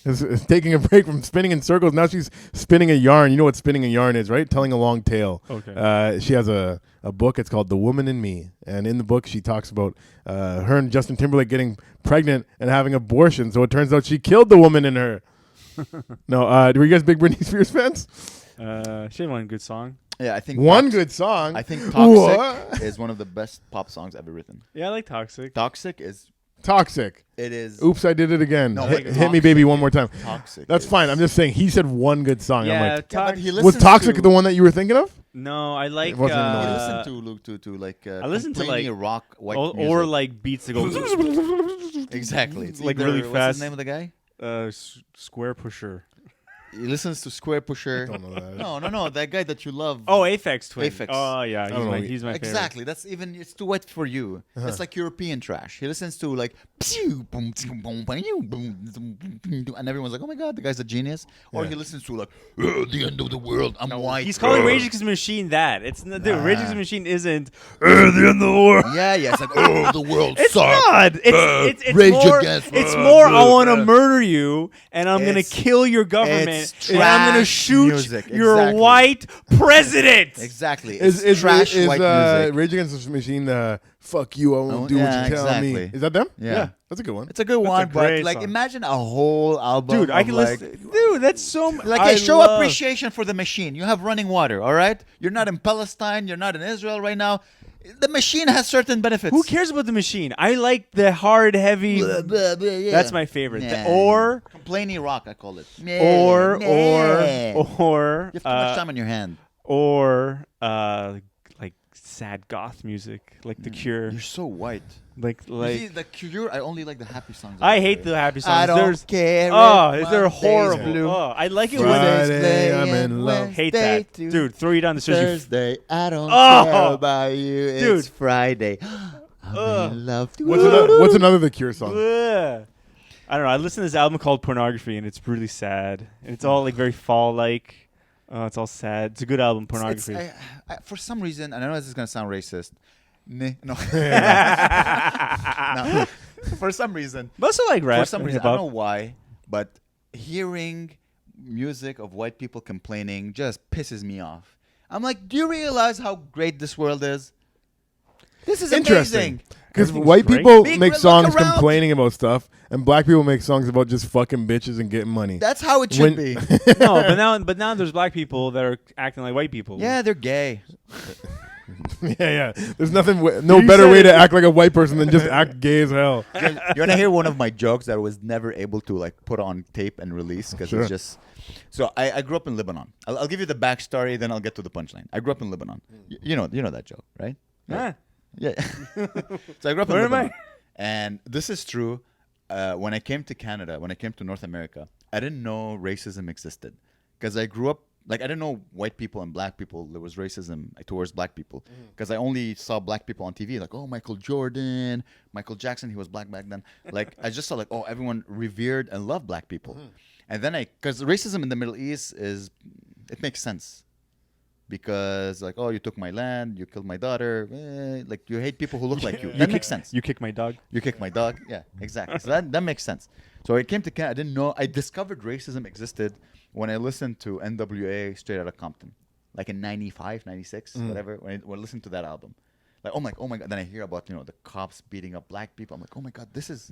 is taking a break from spinning in circles. Now she's spinning a yarn. You know what spinning a yarn is, right? Telling a long tale. Okay. She has a book. It's called The Woman in Me. And in the book, she talks about her and Justin Timberlake getting pregnant and having abortion. So it turns out she killed the woman in her. No, were you guys big Britney Spears fans? She had one good song. Yeah, I think One good song. I think Toxic What? is one of the best pop songs ever written. Yeah, I like Toxic. Toxic is Toxic. it is Oops, I did it again. No, hit like hit me, baby, one more time. Toxic. That's is- fine. I'm just saying he said one good song. I'm Yeah, like, Yeah, but he was listens Toxic to, the one that you were thinking of? No, I like. wasn't even the He one. listened to like I listen to, complaining like, rock white or music. like beats that go Exactly. It's like either- really what's fast. the name of the guy? Square Pusher. He listens to Square Pusher. Don't know that. No, that guy that you love. Oh, Aphex Twin. Aphex. Oh yeah, don't know. he's my favorite. Exactly. That's even. It's too wet for you. That's like European trash. He listens to like, pew, boom, boom, boom, boom, boom, and everyone's like, "Oh my god, the guy's a genius." Or he listens to like, "The end of the world. I'm white." He's calling Rage Against the Machine that. It's not, the Rage Against the Machine isn't. the end of the world. Yeah. It's like, "Oh, the world It's sucks." not. It's Rage more. Against- It's more. I want to murder you, and I'm gonna It's- kill your government, it's and I'm gonna trash shoot music, your exactly. white president. Exactly. It's Is trash white music. Rage Against the Machine fuck you, I won't Oh, do what yeah, you tell me. exactly. Is that them? Yeah. That's a good one. It's a good one, but great like song. imagine a whole album. Dude, I of, can like, listen. Dude, that's so. Like I show love- appreciation for the machine. You have running water, all right? You're not in Palestine. You're not in Israel right now. The machine has certain benefits. Who cares about the machine? I like the hard, heavy. Blah, blah, blah, yeah. That's my favorite. Nah. Or complaining rock, I call it. or Nah. or You have too much time on your hand. or like sad goth music, like The Cure, You're so white. like You see, like. the Cure, I only like the happy songs. I hate the happy songs. I don't There's, care. oh, if they're Monday's horrible. blue. Oh, I like it when Friday, they I'm in love. hate that, dude. Throw you down the stairs. Thursday, I don't Oh! care about you. It's Dude. Friday. I'm in love. What's another The Cure song? Ugh. I don't know. I listened to this album called Pornography, and it's really sad. And it's all like very fall-like. Oh, it's all sad. It's a good album, Pornography. For some reason, and I know this is gonna sound racist. No. no. For some reason. But also like rap. For some and reason, I hip-hop. don't know why, but hearing music of white people complaining just pisses me off. I'm like, do you realize how great this world is? This is Interesting. amazing. Because Everything's white great. people Big make look songs around. complaining about stuff, and black people make songs about just fucking bitches and getting money. That's how it should When- be. No, but now there's black people that are acting like white people. Yeah, they're gay. Yeah. There's nothing, no better way to act like a white person than just act gay as hell. You want to hear one of my jokes that I was never able to like put on tape and release because Sure. it's just. So I grew up in Lebanon. I'll give you the backstory, then I'll get to the punchline. I grew up in Lebanon. You know that joke, right? Ah, Yeah. So I grew up in Where am Lebanon. I? And this is true. When I came to Canada, when I came to North America, I didn't know racism existed because I grew up like I didn't know white people and black people. There was racism towards black people because I only saw black people on TV, like Michael Jordan, Michael Jackson. He was black back then. Like I just saw like everyone revered and loved black people, and then because racism in the Middle East it makes sense. Because like you took my land, you killed my daughter, like you hate people who look like you. That makes sense. You kick my dog. You kick my dog. Yeah, exactly. So that makes sense. So I came to Canada. I didn't know. I discovered racism existed when I listened to NWA Straight Outta Compton, like in 95, 96, whatever. When I listened to that album, like I'm like, oh my god. Then I hear about the cops beating up black people. I'm like, oh my god, this is.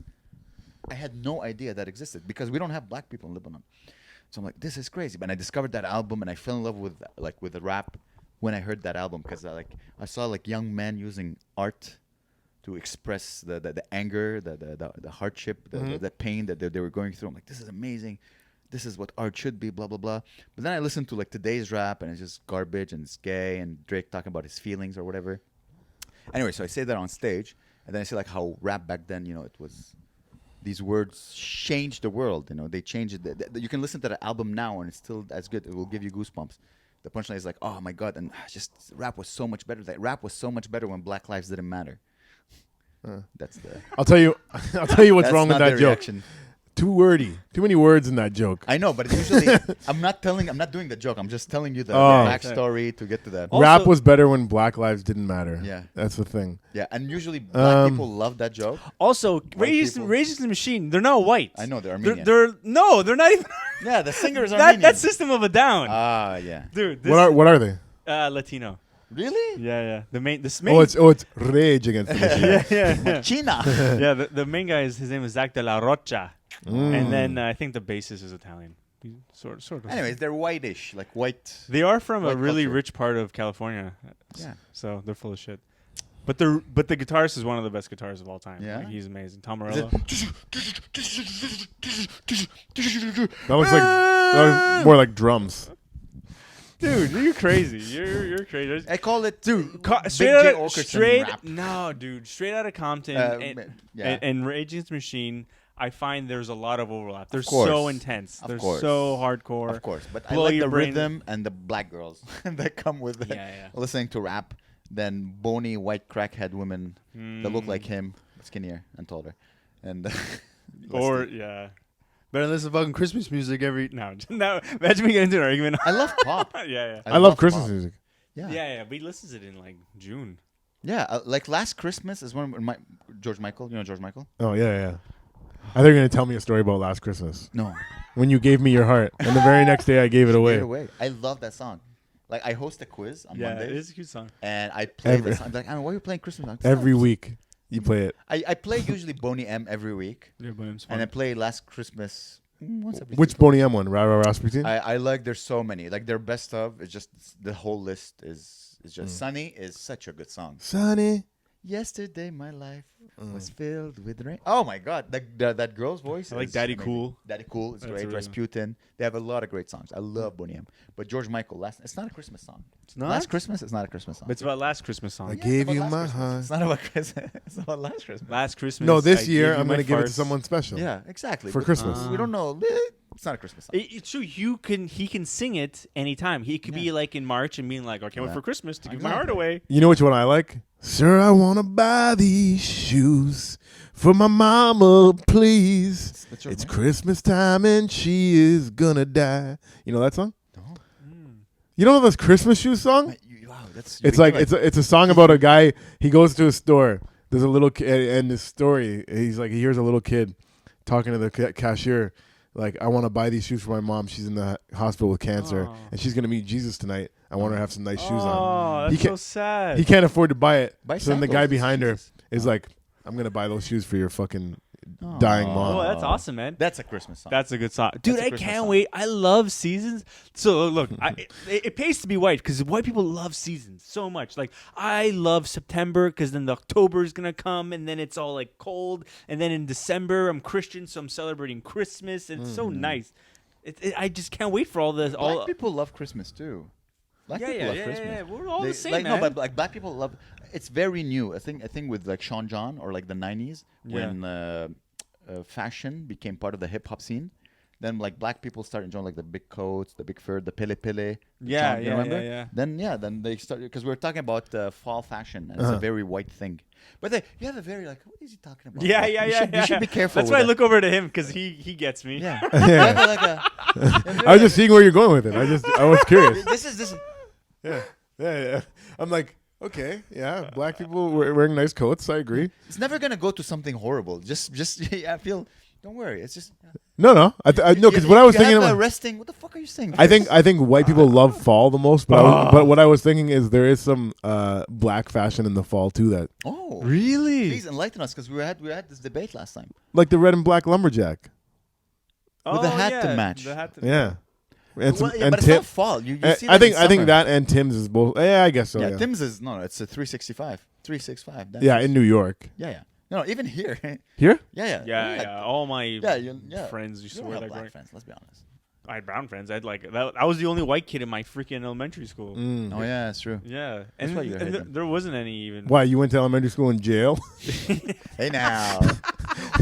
I had no idea that existed because we don't have black people in Lebanon. So I'm like, this is crazy. And I discovered that album, and I fell in love with the rap when I heard that album because I saw like young men using art to express the anger, the hardship, the pain that they were going through. I'm like, this is amazing. This is what art should be, blah, blah, blah. But then I listened to like today's rap, and it's just garbage, and it's gay, and Drake talking about his feelings or whatever. Anyway, so I say that on stage, and then I say like how rap back then, it was... These words changed the world. They changed it. You can listen to the album now, and it's still as good. It will give you goosebumps. The punchline is like, oh my god, and just rap was so much better. That rap was so much better when Black lives didn't matter. That's the. I'll tell you what's That's wrong with not that the joke. reaction. Too wordy. Too many words in that joke. I know, but it's usually I'm not doing the joke. I'm just telling you the backstory to get to that. Oh. Rap Also- was better when Black lives didn't matter. Yeah. That's the thing. Yeah, and usually black people love that joke. Also, Rage people. Against the Machine, they're not white. I know, they're Armenian. They're not even. Yeah, the singer is Armenian. That's System of a Down, Yeah. dude. This, What are they? Latino. Really? Yeah. The main. Oh, it's Rage Against the Machine. yeah. China. Yeah, the main guy his name is Zach De La Rocha, and then I think the bassist is Italian. Sort of. Anyways, they're whitish, like white. They are from a white really culture. rich part of California. Yeah. So they're full of shit. But the guitarist is one of the best guitarists of all time. Yeah? Like, he's amazing. Tom Is Morello. That looks more like drums. Dude, you're crazy. You're crazy. I call it, dude. Straight out of straight out of Compton yeah. and Rage Against the Machine. I find there's a lot of overlap. They're course. so intense. Of They're course. so hardcore. Of course, but I Blow like your the brain- rhythm and the black girls that come with it. Yeah. Listening to rap than bony white crackhead women that look like him, skinnier and taller, and Or yeah. Better than listen to fucking Christmas music every no. Imagine me getting into an argument. I love pop. yeah. I love Christmas pop. music. Yeah, Yeah. We listened to it in like June. yeah. Like last Christmas is one of my George Michael. You know George Michael? Oh yeah. I thought you were gonna tell me a story about last Christmas No. when you gave me your heart, and the very next day I gave it away. Give it away. I love that song. Like I host a quiz on Yeah, it Mondays, is a cute song. and I play Every- the song. Like, why are you playing Christmas songs? Every week you play it. I play usually Boney M every week, Yeah, but it's and I play Last Christmas once every Which 6 Boney M one? Rah Rah Rasputin. I like. There's so many. Like their best of. It's just the whole list is just Sunny is such a good song. Sonny. Yesterday my life was filled with rain. Oh my God, that girl's voice. I like is Daddy amazing. Cool. Daddy Cool is That's great. really good. Rasputin. They have a lot of great songs. I love Boney M. But George Michael, it's not a Christmas song. It's not? Last Christmas, it's not a Christmas song. But it's about last Christmas song. I Yeah, gave it's you about my last Christmas. heart. It's not about Christmas. It's about last Christmas. Last Christmas. No, this I year gave I'm you gonna my give it to farts. someone special. Yeah, exactly. For But Christmas. we don't know. It's not a Christmas song. It's true. He can sing it anytime. He could be like in March and being like, "I can't wait Yeah. for Christmas to give my Exactly. heart away." You know which one I like? Sir, I wanna buy these shoes for my mama, please. That's George It's Michael. Christmas time and she is gonna die. You know that song? No. You don't know this Christmas shoe song? Wow, that's. It's like it's a song about a guy. He goes to a store. There's a little kid, and this story. He's like he hears a little kid talking to the cashier, like, "I want to buy these shoes for my mom. She's in the hospital with cancer, Oh. and she's gonna meet Jesus tonight. I want her to have some nice shoes on." Oh, He that's so can't- sad. He can't afford to buy it. Buy So then the sandals. guy behind her Jesus. is like, "I'm gonna buy those shoes for your fucking dying Aw. mom. Oh, that's awesome, man. That's a Christmas song. That's a good song, dude. That's a I Christmas can't song. wait. I love seasons. So look, it pays to be white because white people love seasons so much. Like I love September because then the October is gonna come and then it's all like cold. And then in December I'm Christian, so I'm celebrating Christmas. And it's so nice. I just can't wait for all this. Black people love Christmas too. Black people love Christmas. yeah. We're all the same, like, man. No, but like black people love. It's very new. I think with like Sean John or like the '90s when fashion became part of the hip hop scene. Then like black people started enjoying like the big coats, the big fur, the pele pele. Yeah, you yeah, remember? yeah. Then they started because we were talking about fall fashion and it's a very white thing. But you have a very like, what is he talking about? Yeah, Like, yeah, you yeah. should, you should be careful. That's with why I that. look over to him because he gets me. Yeah. Yeah. You have like I was just seeing where you're going with it. I was curious. this is Yeah. I'm like, okay, yeah, black people wearing nice coats. I agree. it's never gonna go to something horrible. Just I feel. Don't worry. It's just No. I no, because what I was you thinking have about. resting. What the fuck are you saying? I think white people love fall the most, but what I was thinking is there is some black fashion in the fall too that Oh, Really? please enlighten us because we had this debate last time. like the red and black lumberjack. With the hat to match. The hat to Yeah, and Well, yeah, and but it's Tim. not fall. You see I that in think summer. that and Tim's is both. Yeah, I guess so. Yeah, Yeah, Tim's is no. It's a 365. 365. That's yeah, it. in New York. Yeah. No, even here. Here? Yeah. All my Yeah. friends used You to don't wear have that. black Growing. friends. Let's be honest. I had brown friends. I had like that. I was the only white kid in my freaking elementary school. Mm. Oh yeah, that's true. Yeah, That's and, why you're and hidden. there wasn't any even. Why you went to elementary school in jail? Hey now.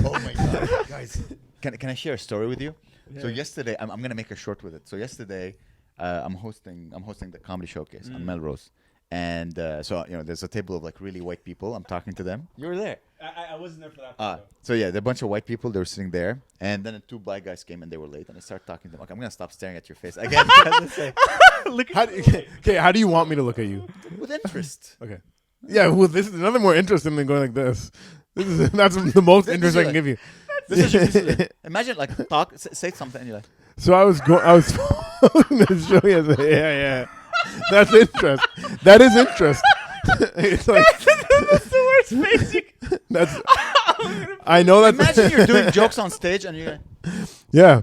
Oh my god, guys. Can I share a story with you? So yesterday, I'm gonna make a short with it. So yesterday, I'm hosting the comedy showcase on Melrose, and so there's a table of like really white people. I'm talking to them. You were there. I wasn't there for that. So yeah, there are a bunch of white people. They were sitting there, and then two black guys came and they were late. And I started talking to them. Okay, I'm gonna stop staring at your face again. Look How how do you want me to look at you? With interest. Okay. Yeah, well, this is nothing more interesting than going like this. That's the most This interest is I can give you. This is imagine like say something, and you're like, So I was going to show you. Yeah. That's interest. That is interest. It's like that's the worst face. that's. I know that's. imagine you're doing jokes on stage and you're. Yeah.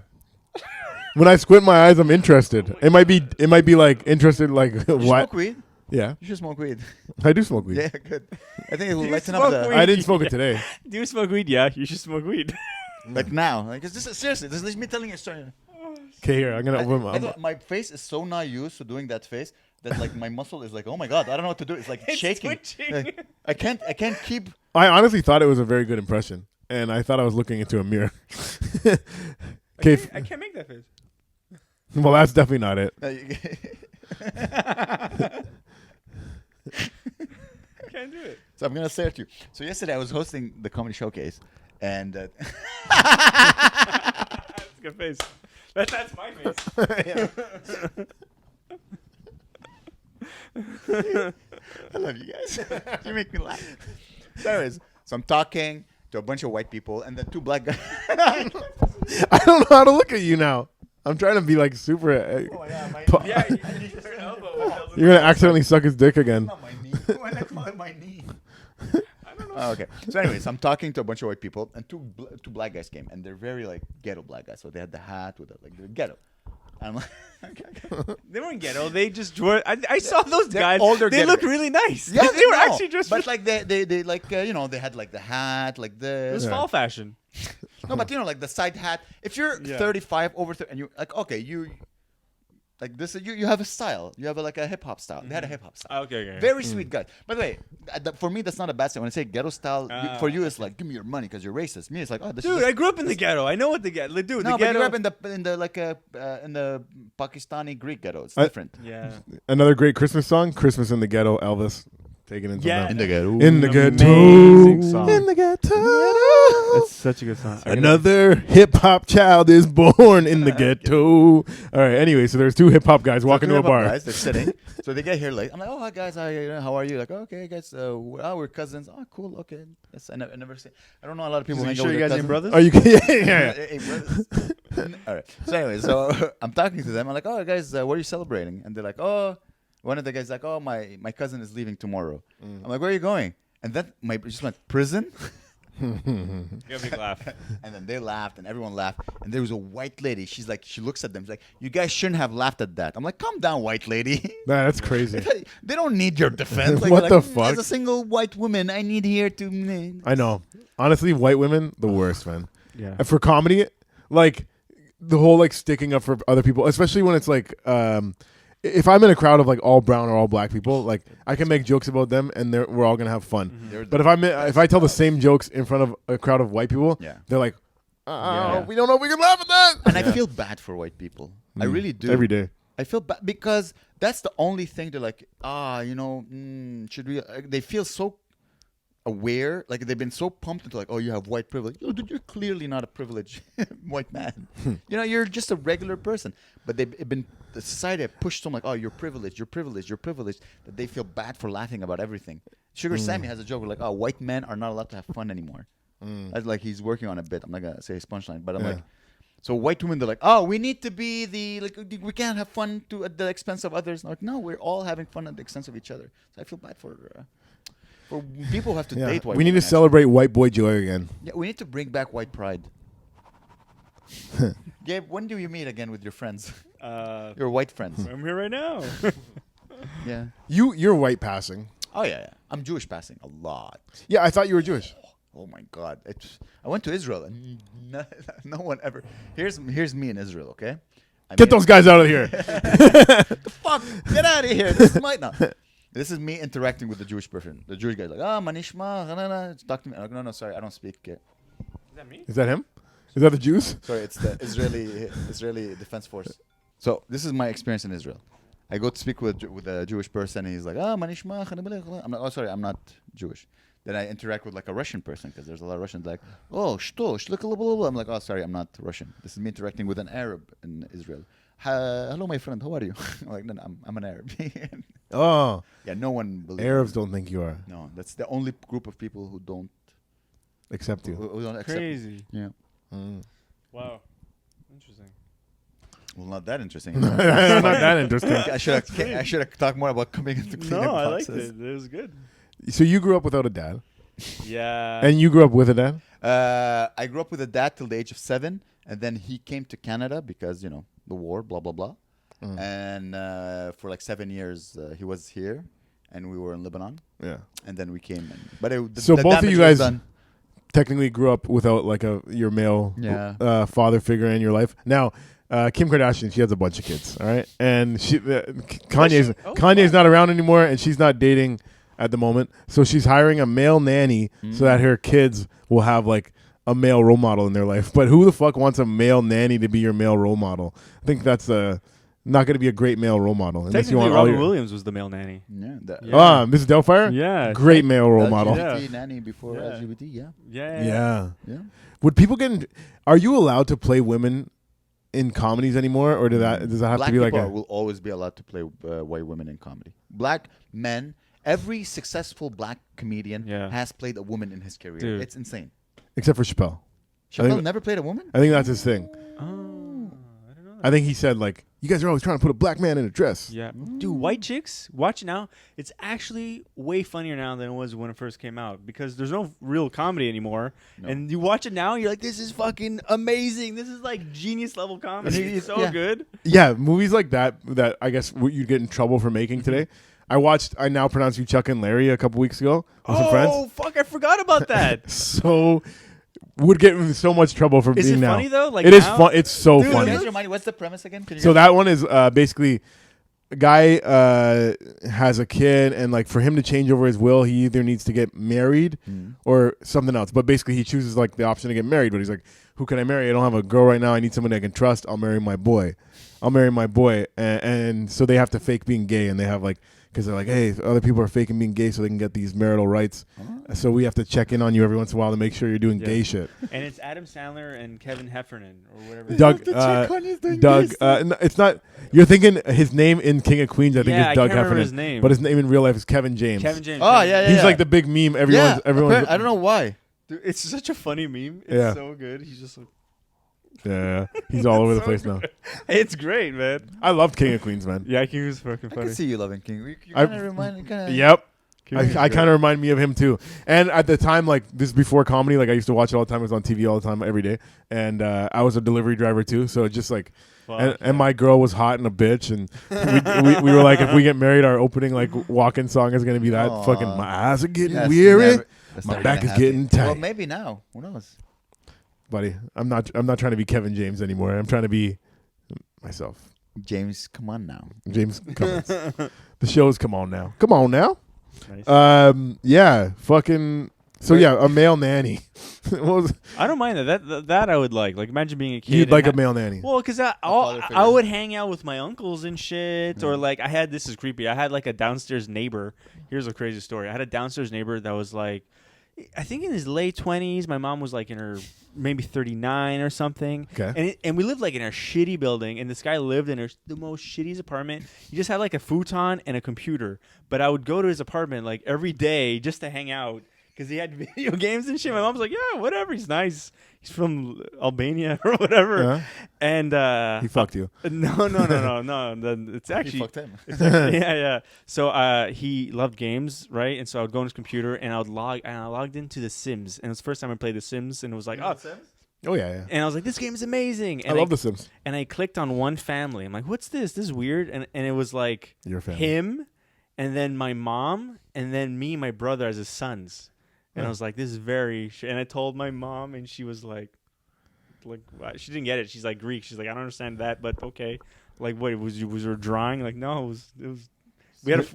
When I squint my eyes, I'm interested. It might be like interested, like You what? smoke weed? Yeah, You should smoke weed. I do smoke weed. Yeah, good. I think it will You lighten up smoke the weed? I didn't smoke it today. Do you smoke weed? Yeah, you should smoke weed. like now. Like this is seriously. This is me telling you a story. Okay, here I'm gonna open. I thought my face is so not used to doing that face that like my muscle is like, oh my god, I don't know what to do. It's like It's shaking. twitching. Like, I can't keep. I honestly thought it was a very good impression, and I thought I was looking into a mirror. Okay, I can't make that face. well, that's definitely not it. Can't do it. So I'm gonna say it to you. So yesterday I was hosting the comedy showcase, and That's a good face. That's my face. I love you guys. You make me laugh. So anyways, so I'm talking to a bunch of white people, and then two black guys. I don't know how to look at you now. I'm trying to be like super. Yeah, your elbow. You're gonna accidentally suck his dick again. Not my knee. Why did I call it my knee? Oh, okay. So anyways, I'm talking to a bunch of white people, and two black guys came, and they're very like ghetto black guys. So they had the hat with it, like they're ghetto. And I'm like, okay. They weren't ghetto. They just drew. I saw those They're guys. older They ghetto. look really nice. Yeah, they were no, actually just. But like they like they had like the hat, like it this. was fall fashion. No, but like the side hat. If you're Yeah. 35 over 30, and you like okay, you like this, you have a style. You have like a hip hop style. They had a hip hop style. Okay. Very sweet guys. By the way, for me that's not a bad thing. When I say ghetto style, for you it's like give me your money because you're racist. Me it's like this Dude, is I grew up in the ghetto. I know what the ghetto. Dude, no, the but you ghetto. grew up in the like in the Pakistani Greek ghetto. It's I- different. Yeah. Another great Christmas song, "Christmas in the Ghetto." Elvis taking it. Yeah. In the ghetto. In the ghetto. Amazing song. In the ghetto. That's such a good song. Another hip hop child is born in the ghetto. All right. Anyway, so there's two hip hop guys walking to a bar. Guys, they're sitting. So they get here late. I'm like, oh, hi guys, how are you? Like, okay, guys, we're cousins. Oh, cool. Okay. Yes, I never say. I don't know a lot of people. Are you hang out sure with you their guys ain't cousins. brothers? Are you? Yeah. Hey, brothers. All right. So anyway, so I'm talking to them. I'm like, oh, guys, what are you celebrating? And they're like, oh, one of the guys like, oh, my cousin is leaving tomorrow. I'm like, where are you going? And then just went prison. You got a big laugh. And then they laughed, and everyone laughed. And there was a white lady. She's like, she looks at them. She's like, "You guys shouldn't have laughed at that." I'm like, "Calm down, white lady." Nah, that's crazy. They don't need your defense. Like, What like, the fuck? As a single white woman, I need here to. I know. Honestly, white women, the worst, man. Yeah. And for comedy, like the whole like sticking up for other people, especially when it's like, if I'm in a crowd of like all brown or all black people, like I can make jokes about them and we're all gonna have fun. They're But if I tell the same jokes in front of a crowd of white people, Yeah. they're like, Yeah. we don't know if we can laugh at that. And I feel bad for white people. I really do. Every day. I feel bad because that's the only thing they're like, should we? They feel so aware, like they've been so pumped into like, oh, you have white privilege. Oh, dude, you're clearly not a privileged white man. You're just a regular person. But the society have pushed them like, oh, you're privileged, that they feel bad for laughing about everything. Sugar Sammy has a joke where like, oh, white men are not allowed to have fun anymore. That's like he's working on a bit. I'm not gonna say his punchline, but I'm like. So white women, they're like, oh, we need to be we can't have fun at the expense of others. I'm like, no, we're all having fun at the expense of each other. So I feel bad for people who have to Yeah. date white We need to women, celebrate white boy joy again. actually. Yeah, we need to bring back white pride. Gabe, when do you meet again with your friends? Your white friends. I'm here right now. Yeah. You're white passing. Oh, yeah. I'm Jewish passing a lot. Yeah, I thought you were Jewish. Oh my God! I went to Israel and no one ever. Here's me in Israel, okay? Get those guys out of here. Fuck! Get out of here! This is my no. This is me interacting with the Jewish person. The Jewish guy's like, manishma, talk to me. I'm like, no, sorry, I don't speak. Is that me? Is that him? Is that the Jews? Sorry, it's the Israeli Defense Force. So this is my experience in Israel. I go to speak with a Jewish person, and he's like, manishma. I'm like, oh, sorry, I'm not Jewish. Then I interact with like a Russian person because there's a lot of Russians like, oh, I'm like, oh, sorry, I'm not Russian. This is me interacting with an Arab in Israel. Hello, my friend, how are you? I'm like, no, I'm an Arab. Oh, Yeah, no one believes Arabs me. don't think you are. No, that's the only group of people who don't Accept you. who don't accept. Crazy. Yeah. Wow. Interesting. Well, not that interesting. Not that interesting. I should have talked more about coming into cleaning No, I liked boxes. it. It was good. So you grew up without a dad, Yeah. and you grew up with a dad. I grew up with a dad till the age of 7, and then he came to Canada because the war, blah blah blah, and for like 7 years he was here, and we were in Lebanon, Yeah. and then we came. So the both of damage you was guys done. technically grew up without like your male Yeah. father figure in your life. Now, Kim Kardashian, she has a bunch of kids, all right, and Kanye's not around anymore, and she's not dating at the moment, so she's hiring a male nanny so that her kids will have like a male role model in their life. But who the fuck wants a male nanny to be your male role model? I think that's not going to be a great male role model unless you Technically, want all Robin your. Williams was the male nanny. Yeah, Mrs. Doubtfire. Yeah. Great male role model. Yeah. LGBT nanny before Yeah. LGBT. Yeah, Yeah. Yeah. Would people are you allowed to play women in comedies anymore, or does that have Black to be like people will always be allowed to play white women in comedy. Black men. Every successful black comedian Yeah. has played a woman in his career. Dude. It's insane. except for Chappelle? Chappelle never played a woman? I think that's his thing. Oh, I don't know. I think he said like, you guys are always trying to put a black man in a dress. Yeah. Dude, white chicks, watch it now. It's actually way funnier now than it was when it first came out because there's no real comedy anymore. No. And you watch it now, you're like, this is fucking amazing. This is like genius level comedy. It's so Yeah. good. Yeah, movies like that I guess you'd get in trouble for making today. I Now Pronounce You Chuck and Larry a couple weeks ago with some friends. Oh, fuck, I forgot about that. So would get in so much trouble for Is being it now. funny though? Like it is now? fun. It's so Dude, funny. guys remind me, what's the premise again? Can you So guys- that one is basically a guy has a kid, and like for him to change over his will, he either needs to get married or something else. But basically, he chooses like the option to get married. But he's like, "Who can I marry? I don't have a girl right now. I need someone I can trust. I'll marry my boy. And so they have to fake being gay, and they have like because they're like, hey, other people are faking being gay so they can get these marital rights. So we have to check in on you every once in a while to make sure you're doing Yeah. gay shit. And it's Adam Sandler and Kevin Heffernan or whatever. Doug, Doug, it's not. You're thinking his name in King of Queens. I think Yeah, I is Doug can't remember Heffernan, his name. but his name in real life is Kevin James. Kevin James. Oh, Kevin yeah, James. He's yeah. like the big meme. Everyone's. I don't know why. Dude, it's such a funny meme. It's Yeah. so good. He's just like, Yeah, he's all over the so place now. it's great, man. I loved King of Queens, man. Yeah, he was fucking I funny. can see you loving King. You I- kind of remind me. Yep. I kind of remind me of him too. And at the time, like this is before comedy, like I used to watch it all the time. It was on TV all the time, every day. And I was a delivery driver too, so it just like. And my girl was hot and a bitch, and we were like, if we get married, our opening like walk-in song is gonna be that fucking my eyes are getting weary, my back is getting tight. Well, maybe now. Who knows? Buddy, I'm not trying to be Kevin James anymore. I'm trying to be myself. James, come on now. James Cummins. The shows come on now. Come on now. Nice. Yeah, fucking. So yeah, a male nanny. I don't mind that. That I would like. Like, imagine being a kid. You'd like a male nanny. Well, because I would hang out with my uncles and shit, or like I had. This is creepy. I had like a downstairs neighbor. Here's a crazy story. I had a downstairs neighbor that was like, I think in his late 20s. My mom was like in her maybe 39 or something. Okay. And we lived like in a shitty building, and this guy lived in the most shittiest apartment. He just had like a futon and a computer. But I would go to his apartment like every day just to hang out. Because he had video games and shit. My mom's like, yeah, whatever. He's nice. He's from Albania or whatever. Yeah. And he fucked you. No. It's actually, He fucked him. it's actually yeah. So he loved games, right? And so I would go on his computer and I logged into The Sims. And it was the first time I played The Sims, and it was like, oh. Oh yeah. And I was like, this game is amazing. And I love The Sims. And I clicked on one family. I'm like, what's this? This is weird. And it was like Your family. him, and then my mom, and then me and my brother as his sons. And I was like, this is very... And I told my mom, and she was like, she didn't get it. She's like Greek. She's like, I don't understand that, but okay. Like, what, was there drawing? Like, no, it was...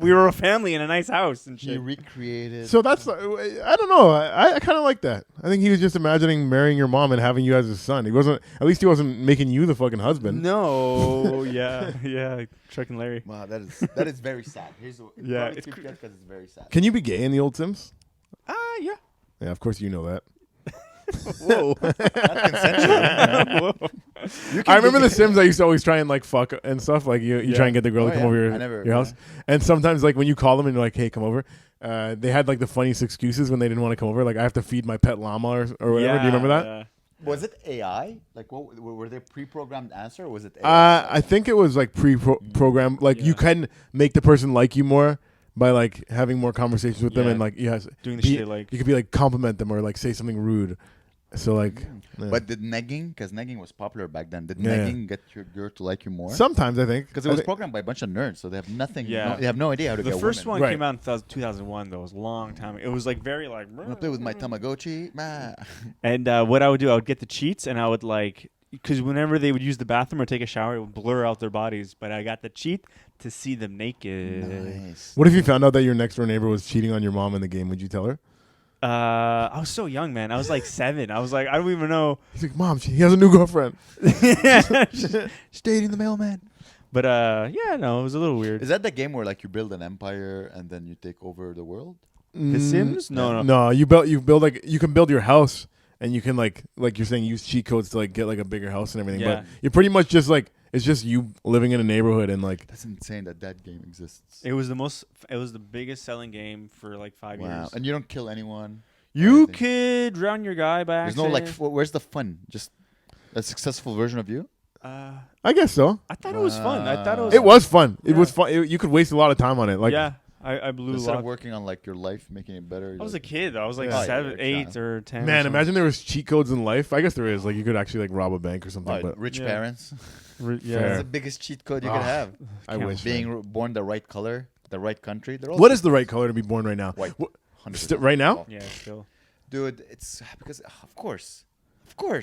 We were a family in a nice house and shit. He recreated. So that's... I don't know. I kind of like that. I think he was just imagining marrying your mom and having you as his son. He wasn't... At least he wasn't making you the fucking husband. No, yeah. Chuck and Larry. Wow, that is very sad. Yeah, it's because it's very sad. Can you be gay in the old Sims? Yeah. Yeah, of course you know that. Whoa. Not consensual. Whoa. I remember The Sims. I used to always try and like fuck and stuff. Like you try and get the girl to come over your house. And sometimes like when you call them and you're like, hey, come over. They had like the funniest excuses when they didn't want to come over. Like I have to feed my pet llama or whatever. Yeah, Do you remember that? yeah. Was it AI? Like, what were they pre-programmed answer, or was it AI? I think it was like pre-programmed. Like you can make the person like you more by like having more conversations with them and like doing the shit like you could be like compliment them or like say something rude. So like, But did negging? Because negging was popular back then. Did Yeah. negging get your girl to like you more? sometimes I think Because it was programmed by a bunch of nerds, so they have nothing. Yeah. They have no idea how to the get first women. one Right. came out in 2001 though. It was a long time. It was like very like I'm gonna play with my Tamagotchi. and what I would do, I would get the cheats and I would like, because whenever they would use the bathroom or take a shower, it would blur out their bodies. But I got the cheat to see them naked. Nice. What if you found out that your next door neighbor was cheating on your mom in the game? Would you tell her? I was so young, man. I was like 7. I was like, I don't even know. He's like, Mom, he has a new girlfriend. She's dating the mailman. But yeah, no, it was a little weird. Is that the game where like you build an empire and then you take over the world? The Sims? No. No, you build like you can build your house and you can like you're saying use cheat codes to like get like a bigger house and everything. Yeah. But you're pretty much just like it's just you living in a neighborhood and like That's insane that game exists. It was the biggest selling game for like 5 Wow. years. And you don't kill anyone. You anything. could drown your guy by There's no like. accident. Where's the fun? Just a successful version of you. I guess so. I thought it was fun. I thought it was. It was fun. It Yeah. was fun. You could waste a lot of time on it. Like yeah, I blew a Instead lot. of working on like your life, making it better. I was a kid though. I was like Yeah. 7, Yeah, 8, or 10. or man, something. imagine there was cheat codes in life. I guess there is. Like you could actually like rob a bank or something. But rich Yeah. parents. Yeah. That's the biggest cheat code you could have. I wish. Being man. born the right color, the right country. They're all What is the right color to be born right now? white? What- 100%. right now? Yeah, still. Dude, it's because of course,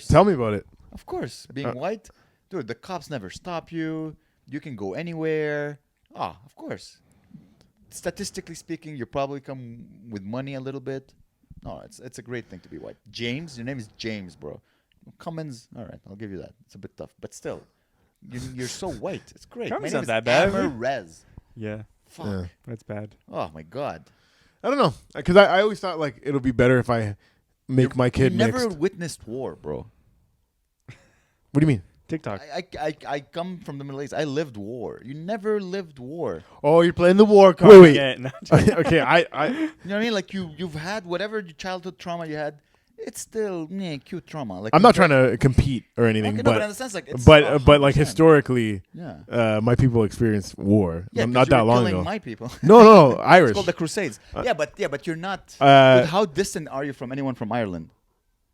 Tell me about it. of course, being white, dude. The cops never stop you. You can go anywhere. Of course. Statistically speaking, you probably come with money a little bit. No, it's a great thing to be white. James, your name is James, bro. Cummins, all right, I'll give you that. It's a bit tough, but still, you're so white. It's great. Cummins My not name is that bad. Amarez. Yeah, Fuck. Yeah. that's bad. Oh my god. I don't know because I always thought like it'll be better if I make my kid You never mixed. witnessed war, bro. What do you mean? TikTok. I come from the Middle East. I lived war. You never lived war. Oh, you're playing the war card. Wait. Yeah, no, Okay, I You know what I mean? Like you've had whatever childhood trauma you had. it's still cute trauma. Like I'm not trying to compete or anything, Okay, no, but in but the sense like it's but like 100%. historically, Yeah. my people experienced war Yeah, 'cause not you that were long killing ago. My people. No, It's Irish. called the Crusades. Yeah, but you're not. Uh, but how distant are you from anyone from Ireland?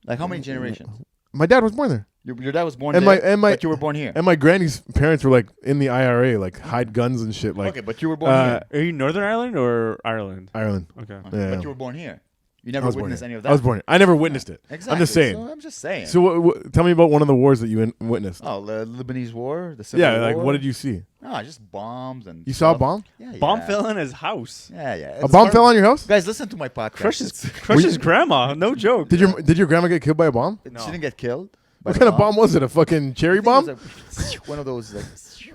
Like how many generations? My dad was born there, Your dad was born And there, my- but you were born here. and my granny's parents were like in the IRA, like hide guns and shit, like Okay, but you were born uh, Are you Northern Ireland or Ireland? Ireland. Okay. here. yeah. But you were born here. You I never was born witnessed here. any of that. I was born here. I never witnessed it. Exactly. I'm just saying. So I'm just saying. So tell me about one of the wars that you witnessed. oh, the Lebanese War, the Civil Yeah, War. like what did you see? No, just bombs and. You saw a stuff. bomb? Yeah, Bomb yeah. fell in his house. Yeah, yeah. A bomb fell on your house? Guys, listen to my podcast. Crushes grandma. No joke. Did your grandma get killed by a bomb? She No. didn't get killed. by What the kind of bomb was it? A fucking cherry I think bomb? it was one of those like.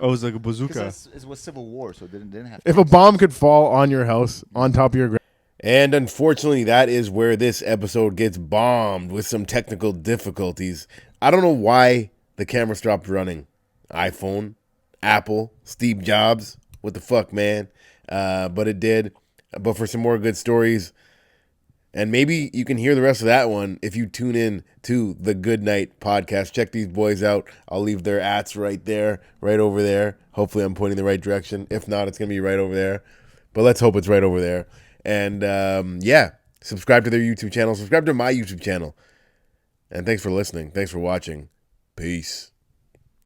Oh, it was like a bazooka. Because it was Civil War, so it didn't have. If a bomb could fall on your house on top of your And unfortunately, that is where this episode gets bombed with some technical difficulties. I don't know why the camera stopped running. iPhone, Apple, Steve Jobs. What the fuck, man? But it did. But for some more good stories, and maybe you can hear the rest of that one if you tune in to the Good Night podcast. Check these boys out. I'll leave their ats right there, right over there. Hopefully I'm pointing the right direction. If not, it's going to be right over there. But let's hope it's right over there. And yeah, subscribe to their YouTube channel. Subscribe to my YouTube channel. And thanks for listening. Thanks for watching. Peace.